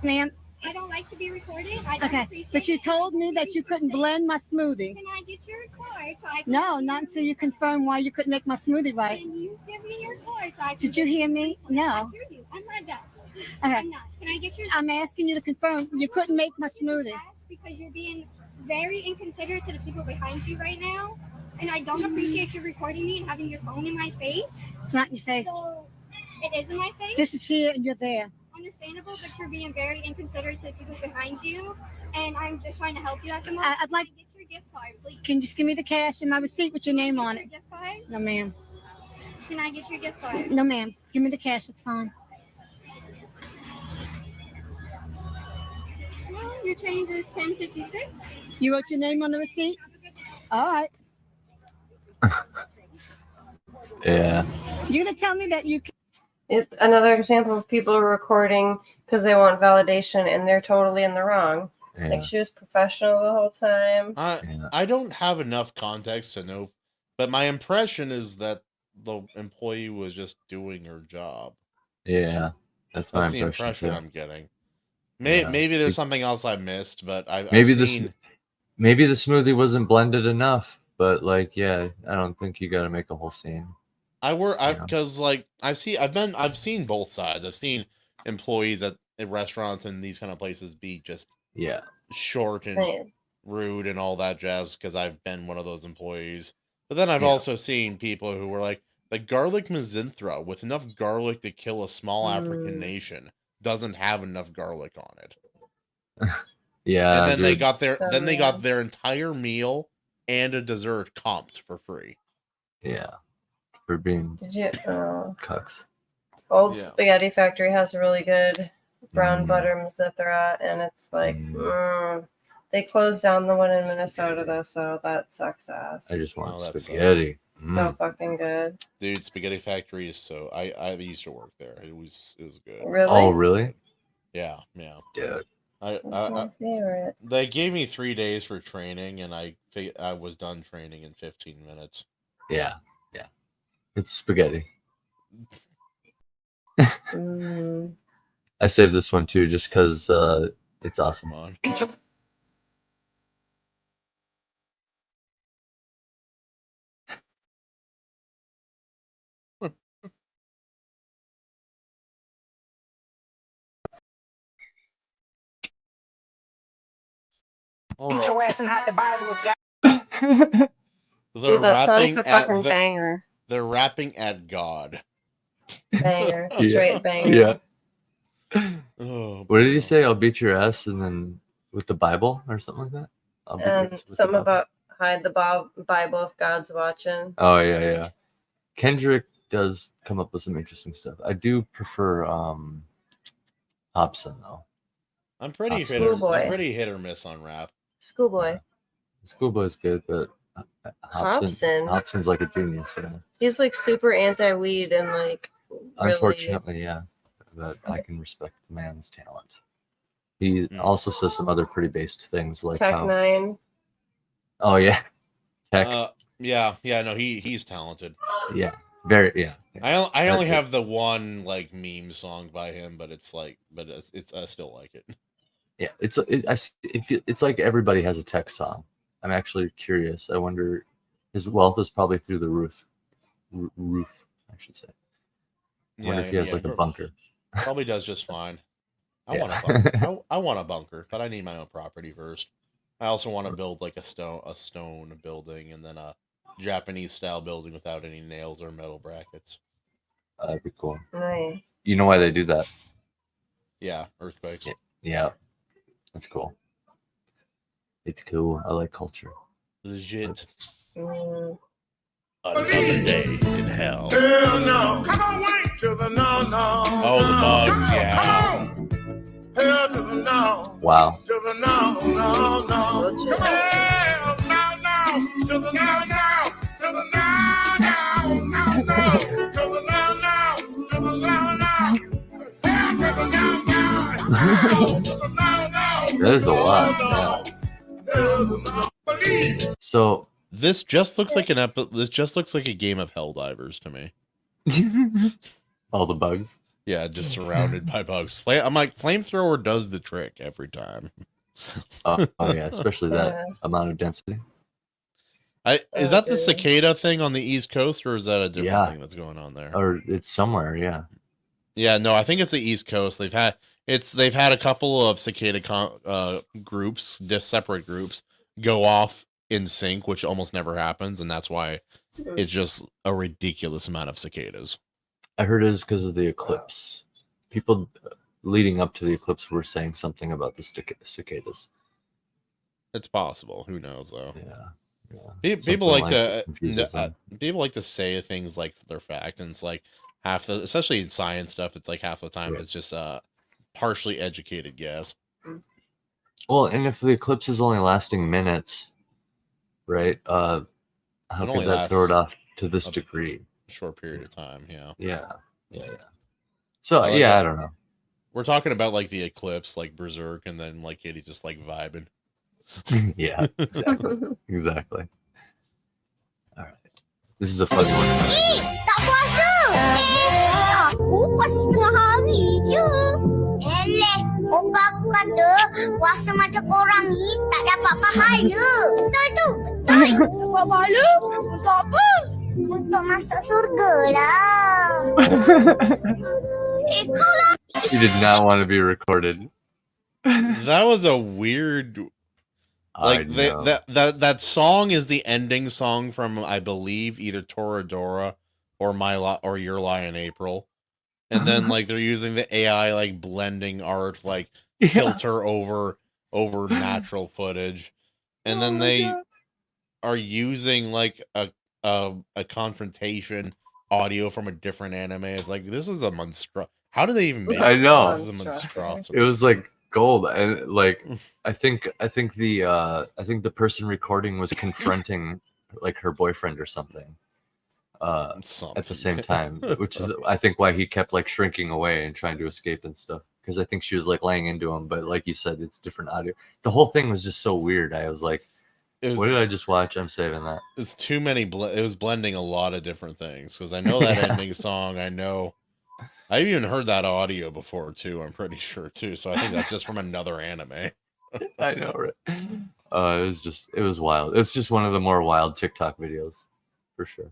Ma'am. I don't like to be recorded. I don't Okay, appreciate but you it. told me that you couldn't blend my smoothie. Can I get your card so I can? No, not until you confirm why you couldn't make my smoothie right. Can you give me your card so I can? Did you hear me? No. I hear you. I'm not deaf. Okay. I'm not. Can I get your? I'm asking you to confirm you couldn't make my smoothie. Because you're being very inconsiderate to the people behind you right now, and I don't appreciate you recording me and having your phone in my face. It's not in your face. So it is in my face. This is here and you're there. Understandable, but you're being very inconsiderate to the people behind you, and I'm just trying to help you at the moment. I'd like to get your gift card, please. Can you just give me the cash and my receipt with your name on Your it? gift card? No, ma'am. Can I get your gift card? No, ma'am. Give me the cash. It's fine. Well, your change is 10.56. You wrote your name on the receipt? All right. Yeah. You're gonna tell me that you can. It's another example of people recording because they want validation and they're totally in the wrong. Yeah. Like she was professional the whole time. I don't have enough context to know, but my impression is that the employee was just doing her job. Yeah. That's my That's the impression. impression too. I'm getting. Yeah. Maybe there's something else I missed, but I've Maybe seen... maybe the smoothie wasn't blended enough, but like, yeah, I don't think you got to make a whole scene. because like I've seen both sides. I've seen employees at restaurants and these kind of places be just short and Same. rude and all that jazz because I've been one of those employees. But then I've also seen people who were like, the garlic Mazinthra with enough garlic to kill a small African nation doesn't have enough garlic on it. Yeah. And then they dude. got their entire meal and a dessert comped for free. Yeah. For being Did you? cucks. Old Yeah. Spaghetti Factory has a really good brown butter Mazinthra, and it's like they closed down the one in Minnesota though, so that sucks ass. I just want Oh, that spaghetti. So fucking good. Dude, Spaghetti Factory is so I used to work there. It was good. Really? Oh, really? Yeah. Dude. That's my favorite. They gave me 3 days for training, and I was done training in 15 minutes. Yeah. It's spaghetti. I saved this one too just because it's awesome. Get your ass and hide the Bible with God. They're Dude, that song's rapping a at fucking banger. They're rapping at God. Banger. Straight banger. Yeah. Oh, What did he say? I'll beat your ass, and then with the Bible or something like that. I'll beat your And ass with the some Bible. about hide the Bible if God's watching. Oh yeah. Kendrick does come up with some interesting stuff. I do prefer Hobson though. I'm pretty Schoolboy. hit or miss on rap. Schoolboy. Schoolboy's good, but Hobson's like a genius. Yeah. He's like super anti-weed and like really. Unfortunately, yeah. But I can respect the man's talent. He also says some other pretty based things like Tech Nine. Oh yeah. Tech. Yeah. No, he's talented. Yeah. Very. Yeah. I only have the one like meme song by him, but it's I still like it. Yeah. It's like everybody has a Tech song. I'm actually curious. I wonder, his wealth is probably through the roof. Roof, I should say. I wonder if he has like a bunker. Probably does just fine. I want a bunker, but I need my own property first. I also want to build like a stone building and then a Japanese style building without any nails or metal brackets. That'd be cool. Nice. You know why they do that? Yeah, earthquakes. Yeah, that's cool. It's cool. I like culture. Legit. Mm. Another day in hell. Hell no. Come on, wait to the no. Oh, the bugs, yeah. Hell to the no. Wow. To the no. Come on. Hell no. To the no. To the no. To the no. To the no. Hell to the no. That is a lot. Yeah. So this just looks like this just looks like a game of Helldivers to me. All the bugs. Yeah, just surrounded by bugs. I'm like, flamethrower does the trick every time. Oh yeah, especially that amount of density. Is that the cicada thing on the East Coast, or is that a different thing that's going on there? Or it's somewhere, yeah. Yeah, no, I think it's the East Coast. They've had a couple of cicada groups, separate groups, go off in sync, which almost never happens, and that's why it's just a ridiculous amount of cicadas. I heard it is because of the eclipse. People leading up to the eclipse were saying something about the cicadas. It's possible. Who knows, though? Yeah. People like to confuses them. people like to say things like they're fact, and it's like especially in science stuff, it's like half the time it's just partially educated guess. Well, and if the eclipse is only lasting minutes, right? How could that throw it off to this degree? Short period of time, yeah. Yeah. So I don't know. We're talking about like the eclipse, like Berserk, and then like Katie's just like vibing. Yeah, exactly. All right, this is a fun one. Tak puasa. Aku puasa setengah hari je. Eleh, opa aku kata puasa macam orang ni tak dapat pahala. Betul tu? Betul. Dapat pahala? Untuk apa? Untuk masuk surga lah. Kau lah. He did not want to be recorded. That was a weird. I Like know. that song is the ending song from, I believe, either Toradora or or Your Lie in April, and then like they're using the AI like blending art like filter over natural footage, and then they are using like a confrontation audio from a different anime. It's like, this is a monstro. How do they even make I this? know. This is a monstrosity. It was like gold, and like I think the person recording was confronting like her boyfriend or something. At the same time, which is I think why he kept like shrinking away and trying to escape and stuff. Because I think she was like laying into him, but like you said, it's different audio. The whole thing was just so weird. I was like, what did I just watch? I'm saving that. It's too many. It was blending a lot of different things, because I know that ending song. I've even heard that audio before too. I'm pretty sure too. So I think that's just from another anime. I know, right? It was wild. It's just one of the more wild TikTok videos, for sure.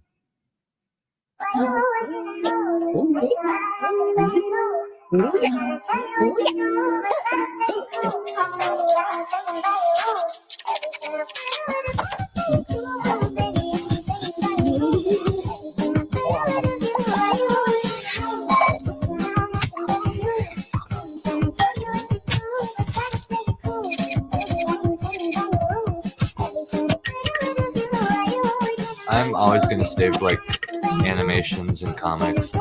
I'm always going to save like animations and comics.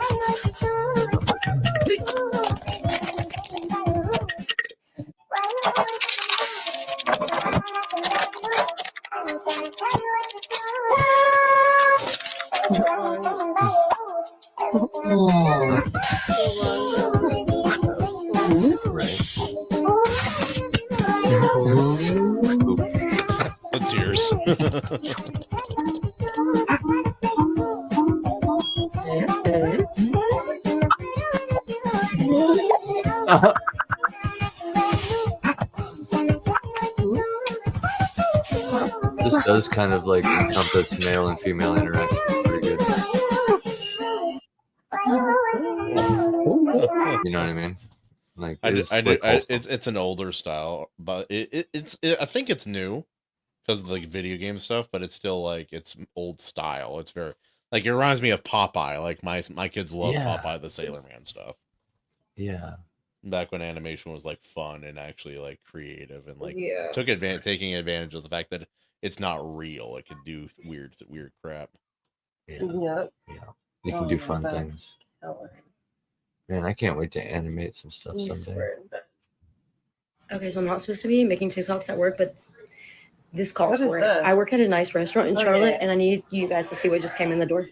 The tears. This does kind of like encompass male and female interaction pretty good. You know what I mean? Like It's an older style, but I think it's new because of the video game stuff, but it's still like it's old style. It's very like, it reminds me of Popeye. Like my kids love Popeye the Sailor Man stuff. Yeah. Back when animation was like fun and actually like creative and like Yeah. taking advantage of the fact that it's not real. It can do weird crap. Yep. You can do fun things. Man, I can't wait to animate some stuff someday. Okay, so I'm not supposed to be making TikToks at work, but this calls What for is it. this? I work at a nice restaurant in Oh, Charlotte, yeah. and I need you guys to see what just came in the door.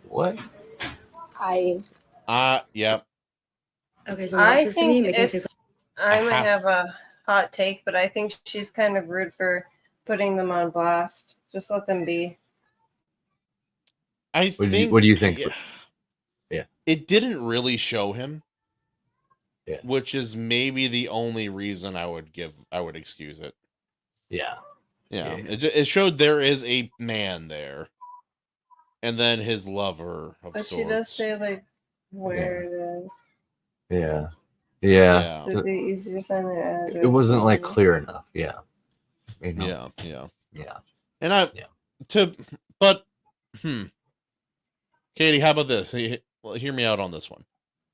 What? Yep. Okay, so I'm not I supposed to be think making it's. TikToks. I might have a hot take, but I think she's kind of rude for putting them on blast. Just let them be. What do you think? Yeah. It didn't really show him. Yeah. Which is maybe the only reason I would excuse it. Yeah. Yeah. It showed there is a man there. And then his lover of But sorts. she does say like where it is. Yeah. Yeah. So it'd be easy to find their address. It wasn't like clear enough. Yeah. You know? Yeah. Yeah. And Katie, how about this? Well, hear me out on this one.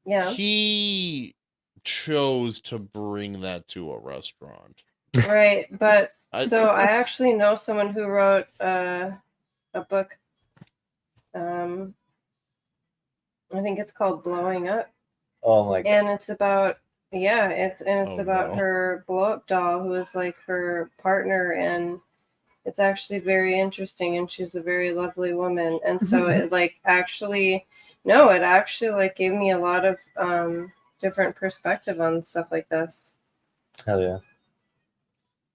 Yeah. He chose to bring that to a restaurant. Right, but I actually know someone who wrote a book. I think it's called Blowing Up. Oh my god. And it's about it's about no. her blow up doll who is like her partner, and it's actually very interesting, and she's a very lovely woman. And so it actually like gave me a lot of different perspective on stuff like this. Hell yeah.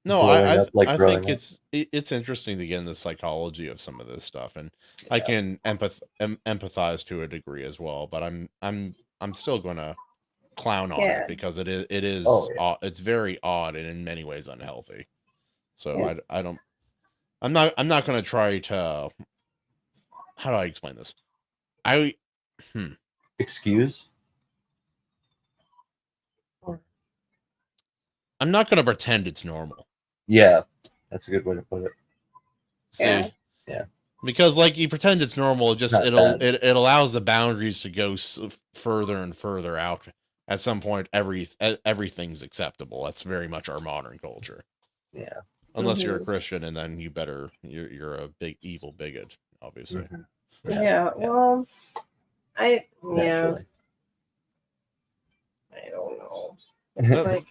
No, Blowing I up like I growing think up. it's interesting to get in the psychology of some of this stuff, and I can empathize to a degree as well. But I'm still gonna clown on Yeah. it because it is Oh, yeah. it's very odd and in many ways unhealthy. So I'm not going to try to, how do I explain this? Excuse? I'm not going to pretend it's normal. Yeah, that's a good way to put it. See? Yeah. Because like you pretend it's normal, it allows the boundaries to go further and further out. At some point, everything's acceptable. That's very much our modern culture. Yeah. Unless you're a Christian, and then you're a big evil bigot, obviously. Yeah. Well, I don't know. It's like,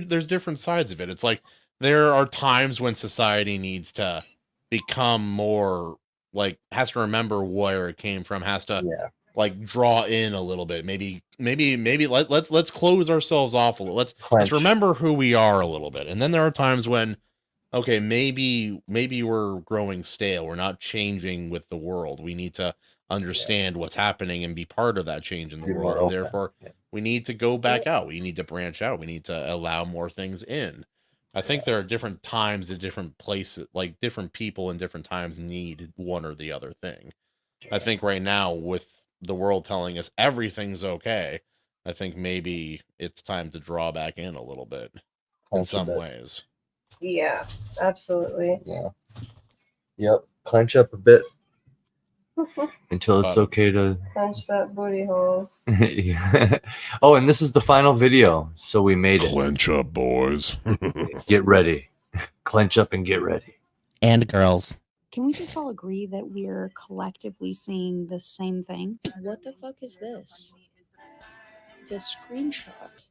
there's different sides of it. It's like there are times when society needs to become more like has to remember where it came from, has to like draw in a little bit. Maybe let's close ourselves off a little. Let's remember who we are a little bit. And then there are times when okay, maybe we're growing stale. We're not changing with the world. We need to understand what's happening and be part of that change in the world. And therefore, we need to go back out. We need to branch out. We need to allow more things in. I think there are different times at different places, like different people in different times need one or the other thing. I think right now with the world telling us everything's okay, I think maybe it's time to draw back in a little bit in some ways. yeah, absolutely. Yeah. Yep. Clench up a bit until it's okay to Clench that booty holes. yeah. Oh, and this is the final video, so we made it. Clench up, boys. Get ready. Clench up and get ready. And girls. Can we just all agree that we're collectively seeing the same thing? What the fuck is this? It's a screenshot.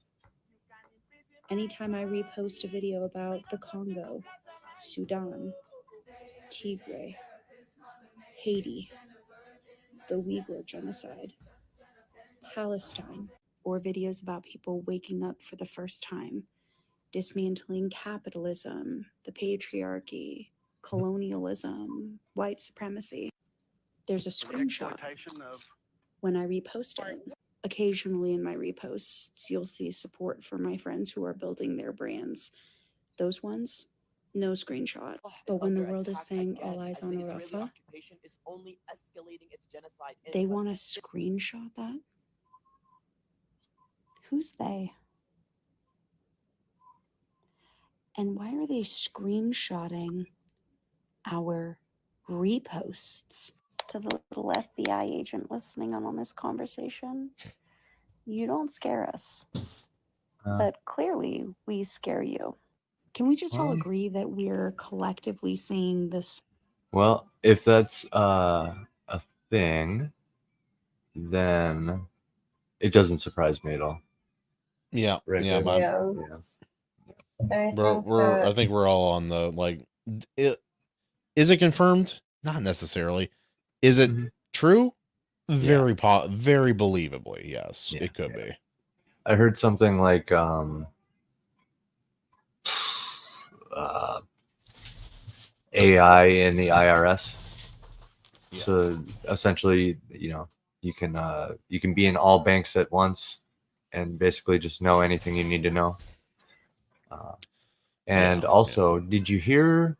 Anytime I repost a video about the Congo, Sudan, Tigray, Haiti, the Uyghur genocide, Palestine, or videos about people waking up for the first time, dismantling capitalism, the patriarchy, colonialism, white supremacy. There's a screenshot when I repost it. Occasionally in my reposts, you'll see support for my friends who are building their brands. Those ones, no screenshot. But when the world is saying all eyes on Rafah, they want to screenshot that? Who's they? And why are they screenshotting our reposts? To the little FBI agent listening on this conversation, you don't scare us, but clearly we scare you. Can we just all agree that we're collectively seeing this? Well, if that's a thing, then it doesn't surprise me at all. Yeah, Right, yeah, right. but I think we're all on the like. Is it confirmed? Not necessarily. Is it true? Very very believably, yes, it could be. I heard something like AI in the IRS. So essentially, you can be in all banks at once and basically just know anything you need to know. And also, did you hear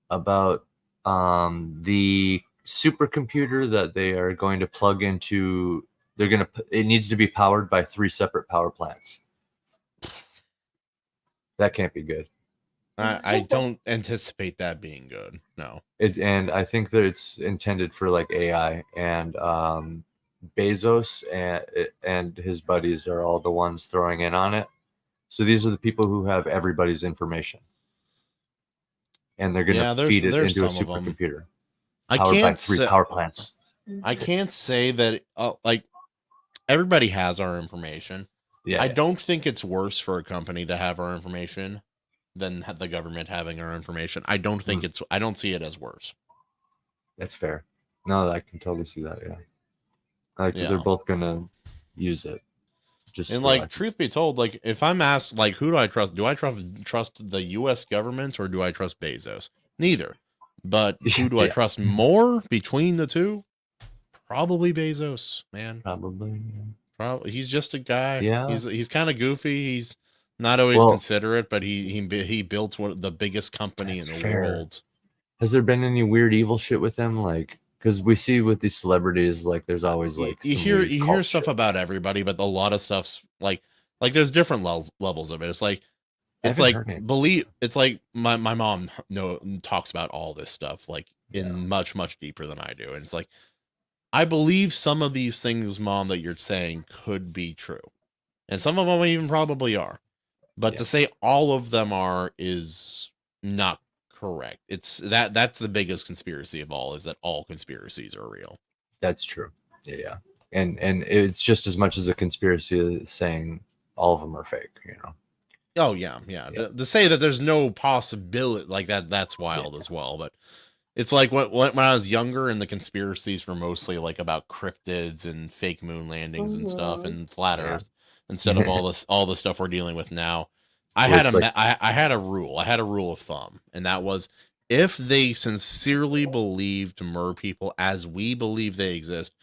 about the supercomputer that they are going to plug into? It needs to be powered by 3 separate power plants. That can't be good. I don't anticipate that being good. No. And I think that it's intended for like AI, and Bezos and his buddies are all the ones throwing in on it. So these are the people who have everybody's information, and they're going to feed it into a supercomputer. Powered by 3 power plants. I can't say that like everybody has our information. Yeah. I don't think it's worse for a company to have our information than the government having our information. I don't think I don't see it as worse. That's fair. No, I can totally see that. Yeah. Like they're both going to use it. And like, truth be told, like if I'm asked, like, who do I trust? Do I trust the U.S. government or do I trust Bezos? Neither. But who do I trust more between the two? Probably Bezos, man. Probably. He's just a guy. Yeah. He's kind of goofy. He's Not always Well, considerate, but he built one of the biggest company in the fair. world. Has there been any weird evil shit with him? Like, because we see with these celebrities, like, there's always like You some hear weird you cult hear stuff shit. about everybody, but a lot of stuff's like there's different levels of it. It's like I it's haven't like heard it. believe it's like my mom talks about all this stuff like in much deeper than I do, and it's like I believe some of these things, Mom, that you're saying could be true, and some of them even probably are, but to say all of them are is not correct. It's that's the biggest conspiracy of all, is that all conspiracies are real. That's true. Yeah. And it's just as much as a conspiracy as saying all of them are fake, you know. Oh yeah. To say that there's no possibility like that's wild as well. But it's like when I was younger and the conspiracies were mostly like about cryptids and fake moon landings and stuff and flat Earth instead of all the stuff we're dealing with now. I Well, had it's I had a rule. I had a rule of thumb, and that was if they sincerely believed mer people as we believe they exist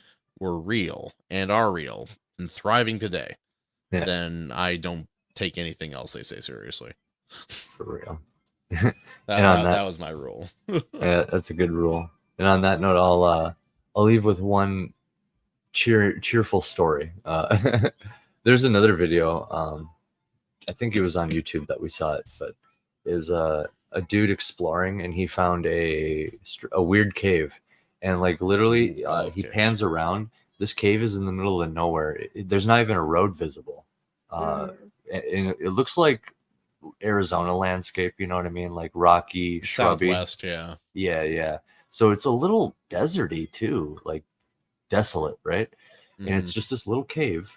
were real and are real and thriving today, then I don't take anything else they say seriously. For real. That was my rule. Yeah, that's a good rule. And on that note, I'll leave with one cheerful story. There's another video. I think it was on YouTube that we saw it, but is a dude exploring, and he found a weird cave, and like literally he pans around. This cave is in the middle of nowhere. There's not even a road visible. And it looks like Arizona landscape, you know what I mean? Like rocky, shrubby. Southwest, yeah. Yeah. So it's a little deserty too, like desolate, right? And it's just this little cave.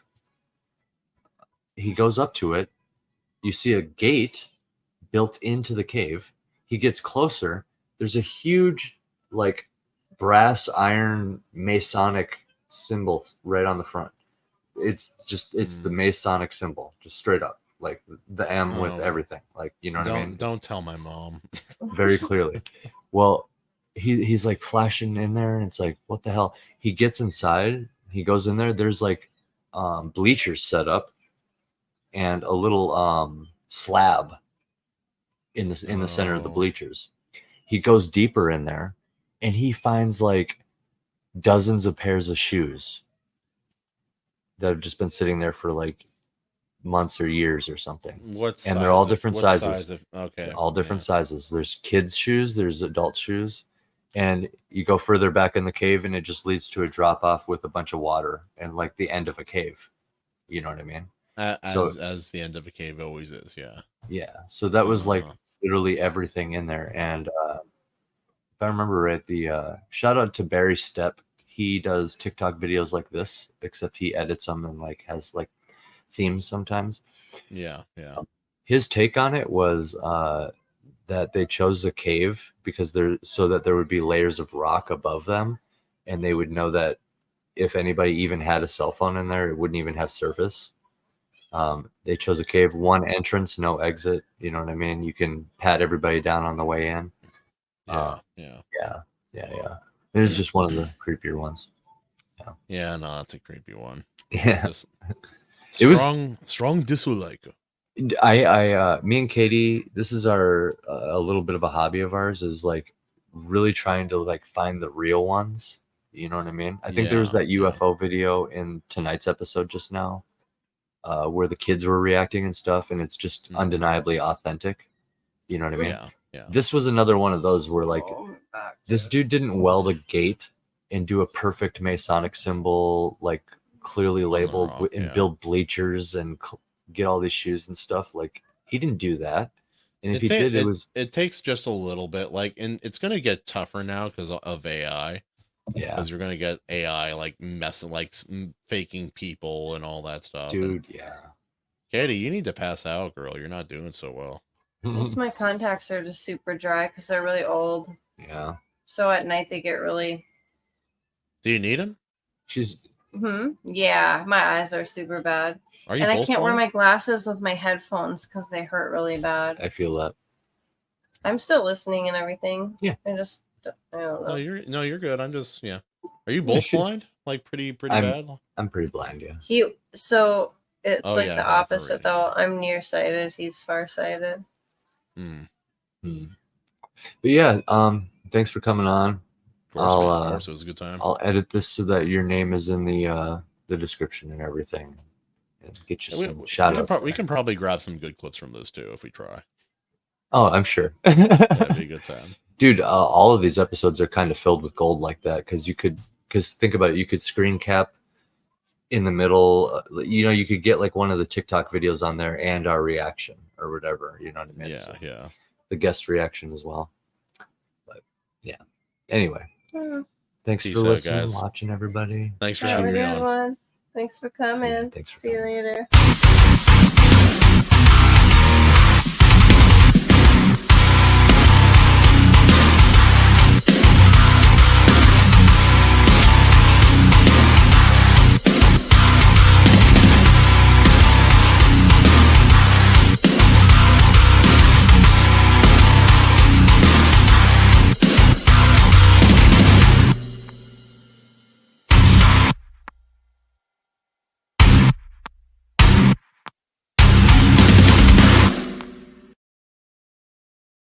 He goes up to it. You see a gate built into the cave. He gets closer. There's a huge, like, brass iron Masonic symbol right on the front. It's the Masonic symbol, just straight up, like the M with everything, like, you know what I mean? Don't tell my mom. Very clearly. Well, he's like flashing in there, and it's like, what the hell? He gets inside. He goes in there. There's like bleachers set up, and a little slab in the center of the bleachers. He goes deeper in there, and he finds like dozens of pairs of shoes that have just been sitting there for like months or years or something. And they're all different sizes. Okay. All different sizes. There's kids' shoes, there's adult shoes, and you go further back in the cave, and it just leads to a drop off with a bunch of water and like the end of a cave. You know what I mean? As the end of a cave always is, yeah. Yeah. So that was like literally everything in there. And if I remember right, the shout out to Barry Stepp. He does TikTok videos like this, except he edits them and like has like themes sometimes. Yeah. His take on it was that they chose the cave because that there would be layers of rock above them, and they would know that if anybody even had a cell phone in there, it wouldn't even have service. They chose a cave, one entrance, no exit. You know what I mean? You can pat everybody down on the way in. Yeah. It is just one of the creepier ones. Yeah, no, that's a creepy one. Yeah. It was strong dislike. Me and Katie, this is our a little bit of a hobby of ours, is like really trying to like find the real ones. You know what I mean? I think there was that UFO video in tonight's episode just now, where the kids were reacting and stuff, and it's just undeniably authentic. You know what I mean? Yeah. This was another one of those where like this dude didn't weld a gate and do a perfect Masonic symbol, like clearly labeled, and build bleachers and get all these shoes and stuff. Like he didn't do that. And if he did, it takes just a little bit. Like, and it's gonna get tougher now because of AI. Yeah, because you're gonna get AI like messing, like faking people and all that stuff. Dude, and, Katie, you need to pass out, girl. You're not doing so well. It's my contacts are just super dry because they're really old. Yeah. So at night they get really. Do you need them? Yeah, my eyes are super bad. Are you? And I can't wear my glasses with my headphones because they hurt really bad. I feel that. I'm still listening and everything. Yeah. I don't know. You're good. I'm just Are you both blind? Like pretty bad? I'm pretty blind, yeah. So It's Oh, like yeah, the I have heard opposite, though. I'm nearsighted. He's farsighted. But yeah, thanks for coming on. Of course, man, of course, it was a good time. I'll edit this so that your name is in the description and everything, and get you some shout outs. We can probably grab some good clips from this too if we try. Oh, I'm sure. That'd be a good time. Dude, all of these episodes are kind of filled with gold like that because think about it, you could screen cap in the middle. You could get like one of the TikTok videos on there and our reaction or whatever. You know what I mean? Yeah, So yeah. the guest reaction as well. But yeah. Anyway, thanks Peace for out, listening, guys. watching, everybody. Thanks for Have a shooting me good on. one. Thanks for coming. Thanks for See you later.